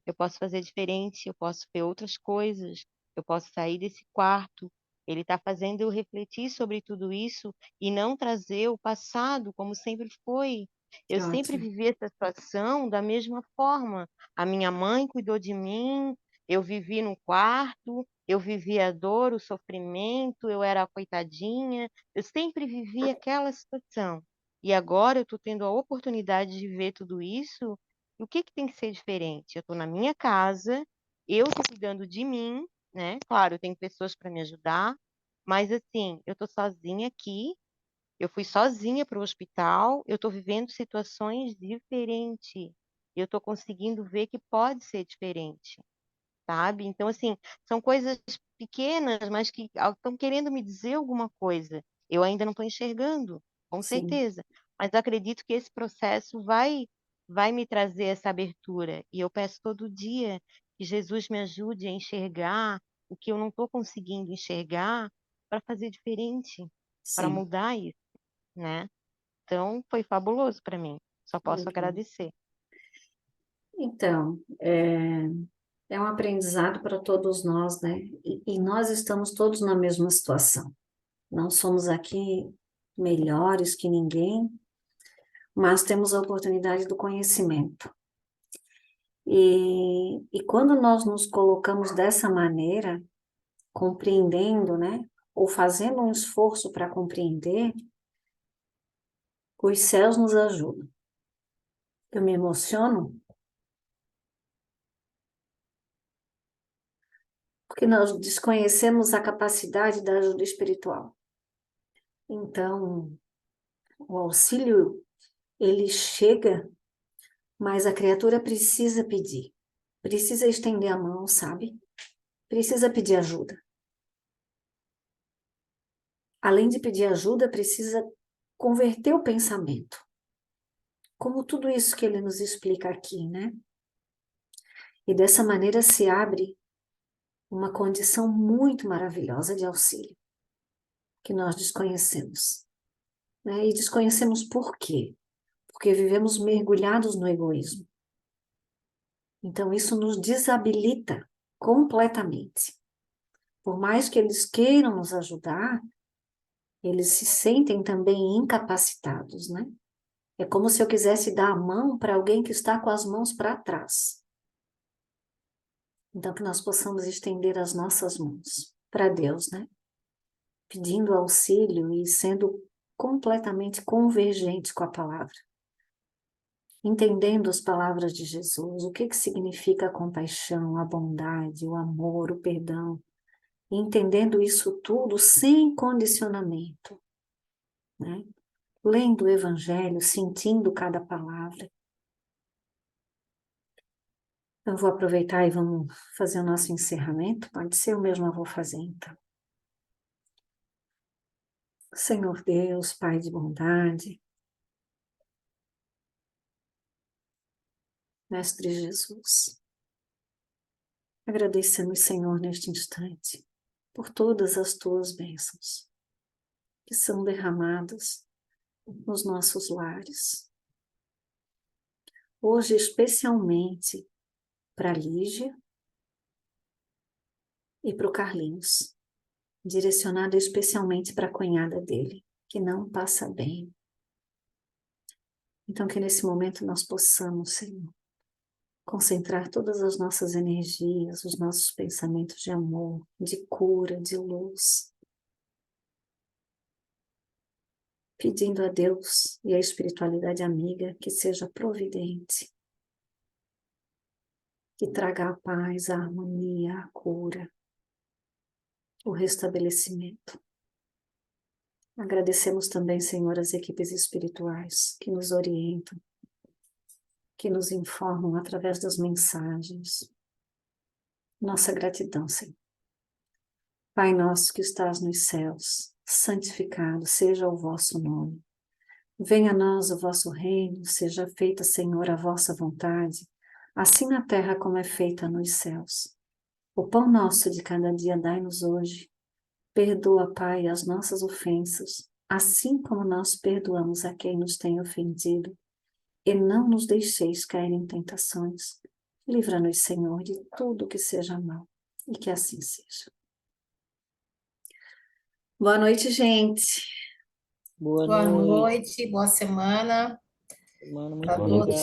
Eu posso fazer diferente, eu posso ver outras coisas, eu posso sair desse quarto. Ele está fazendo eu refletir sobre tudo isso e não trazer o passado como sempre foi. Eu sempre ótimo. vivi essa situação da mesma forma. A minha mãe cuidou de mim, eu vivi no quarto, eu vivi a dor, o sofrimento, eu era a coitadinha, eu sempre vivi aquela situação. E agora eu estou tendo a oportunidade de ver tudo isso. O que tem que ser diferente? Eu estou na minha casa, eu estou cuidando de mim, né? Claro, eu tenho pessoas para me ajudar, mas assim, eu estou sozinha aqui, eu fui sozinha para o hospital, eu estou vivendo situações diferentes. Eu estou conseguindo ver que pode ser diferente, sabe? Então, assim, são coisas pequenas, mas que estão querendo me dizer alguma coisa. Eu ainda não estou enxergando, com Sim, certeza. Mas acredito que esse processo vai me trazer essa abertura. E eu peço todo dia que Jesus me ajude a enxergar o que eu não estou conseguindo enxergar para fazer diferente, para sim. mudar isso, né? Então, foi fabuloso para mim. Só posso Legal. agradecer. Então, é um aprendizado para todos nós, né? E nós estamos todos na mesma situação. Não somos aqui melhores que ninguém, mas temos a oportunidade do conhecimento. E quando nós nos colocamos dessa maneira, compreendendo, né? Ou fazendo um esforço para compreender, os céus nos ajudam. Eu me emociono porque nós desconhecemos a capacidade da ajuda espiritual. Então, o auxílio, ele chega, mas a criatura precisa pedir, precisa estender a mão, sabe? Precisa pedir ajuda. Além de pedir ajuda, precisa converter o pensamento. Como tudo isso que ele nos explica aqui, né? E dessa maneira se abre uma condição muito maravilhosa de auxílio, que nós desconhecemos, né? E desconhecemos por quê? Porque vivemos mergulhados no egoísmo. Então, isso nos desabilita completamente. Por mais que eles queiram nos ajudar, eles se sentem também incapacitados, né? É como se eu quisesse dar a mão para alguém que está com as mãos para trás. Então, que nós possamos estender as nossas mãos para Deus, né? Pedindo auxílio e sendo completamente convergente com a palavra. Entendendo as palavras de Jesus, o que significa a compaixão, a bondade, o amor, o perdão. Entendendo isso tudo sem condicionamento, né? Lendo o Evangelho, sentindo cada palavra. Eu vou aproveitar e vamos fazer o nosso encerramento. Pode ser, eu mesma vou fazer então. Senhor Deus, Pai de bondade, Mestre Jesus, agradecemos, Senhor, neste instante, por todas as tuas bênçãos que são derramadas nos nossos lares. Hoje, especialmente para a Lígia e para o Carlinhos, direcionada especialmente para a cunhada dele, que não passa bem. Então, que nesse momento nós possamos, Senhor, concentrar todas as nossas energias, os nossos pensamentos de amor, de cura, de luz, pedindo a Deus e a espiritualidade amiga que seja providente, que traga a paz, a harmonia, a cura, o restabelecimento. Agradecemos também, Senhor, as equipes espirituais que nos orientam, que nos informam através das mensagens. Nossa gratidão, Senhor. Pai nosso que estás nos céus, santificado seja o vosso nome. Venha a nós o vosso reino, seja feita, Senhor, a vossa vontade, assim na terra como é feita nos céus. O pão nosso de cada dia dai-nos hoje. Perdoa, Pai, as nossas ofensas, assim como nós perdoamos a quem nos tem ofendido. E não nos deixeis cair em tentações. Livra-nos, Senhor, de tudo que seja mal, e que assim seja. Boa noite, gente. Boa Boa noite, noite, boa semana mano. Muito para Boa noite. todos.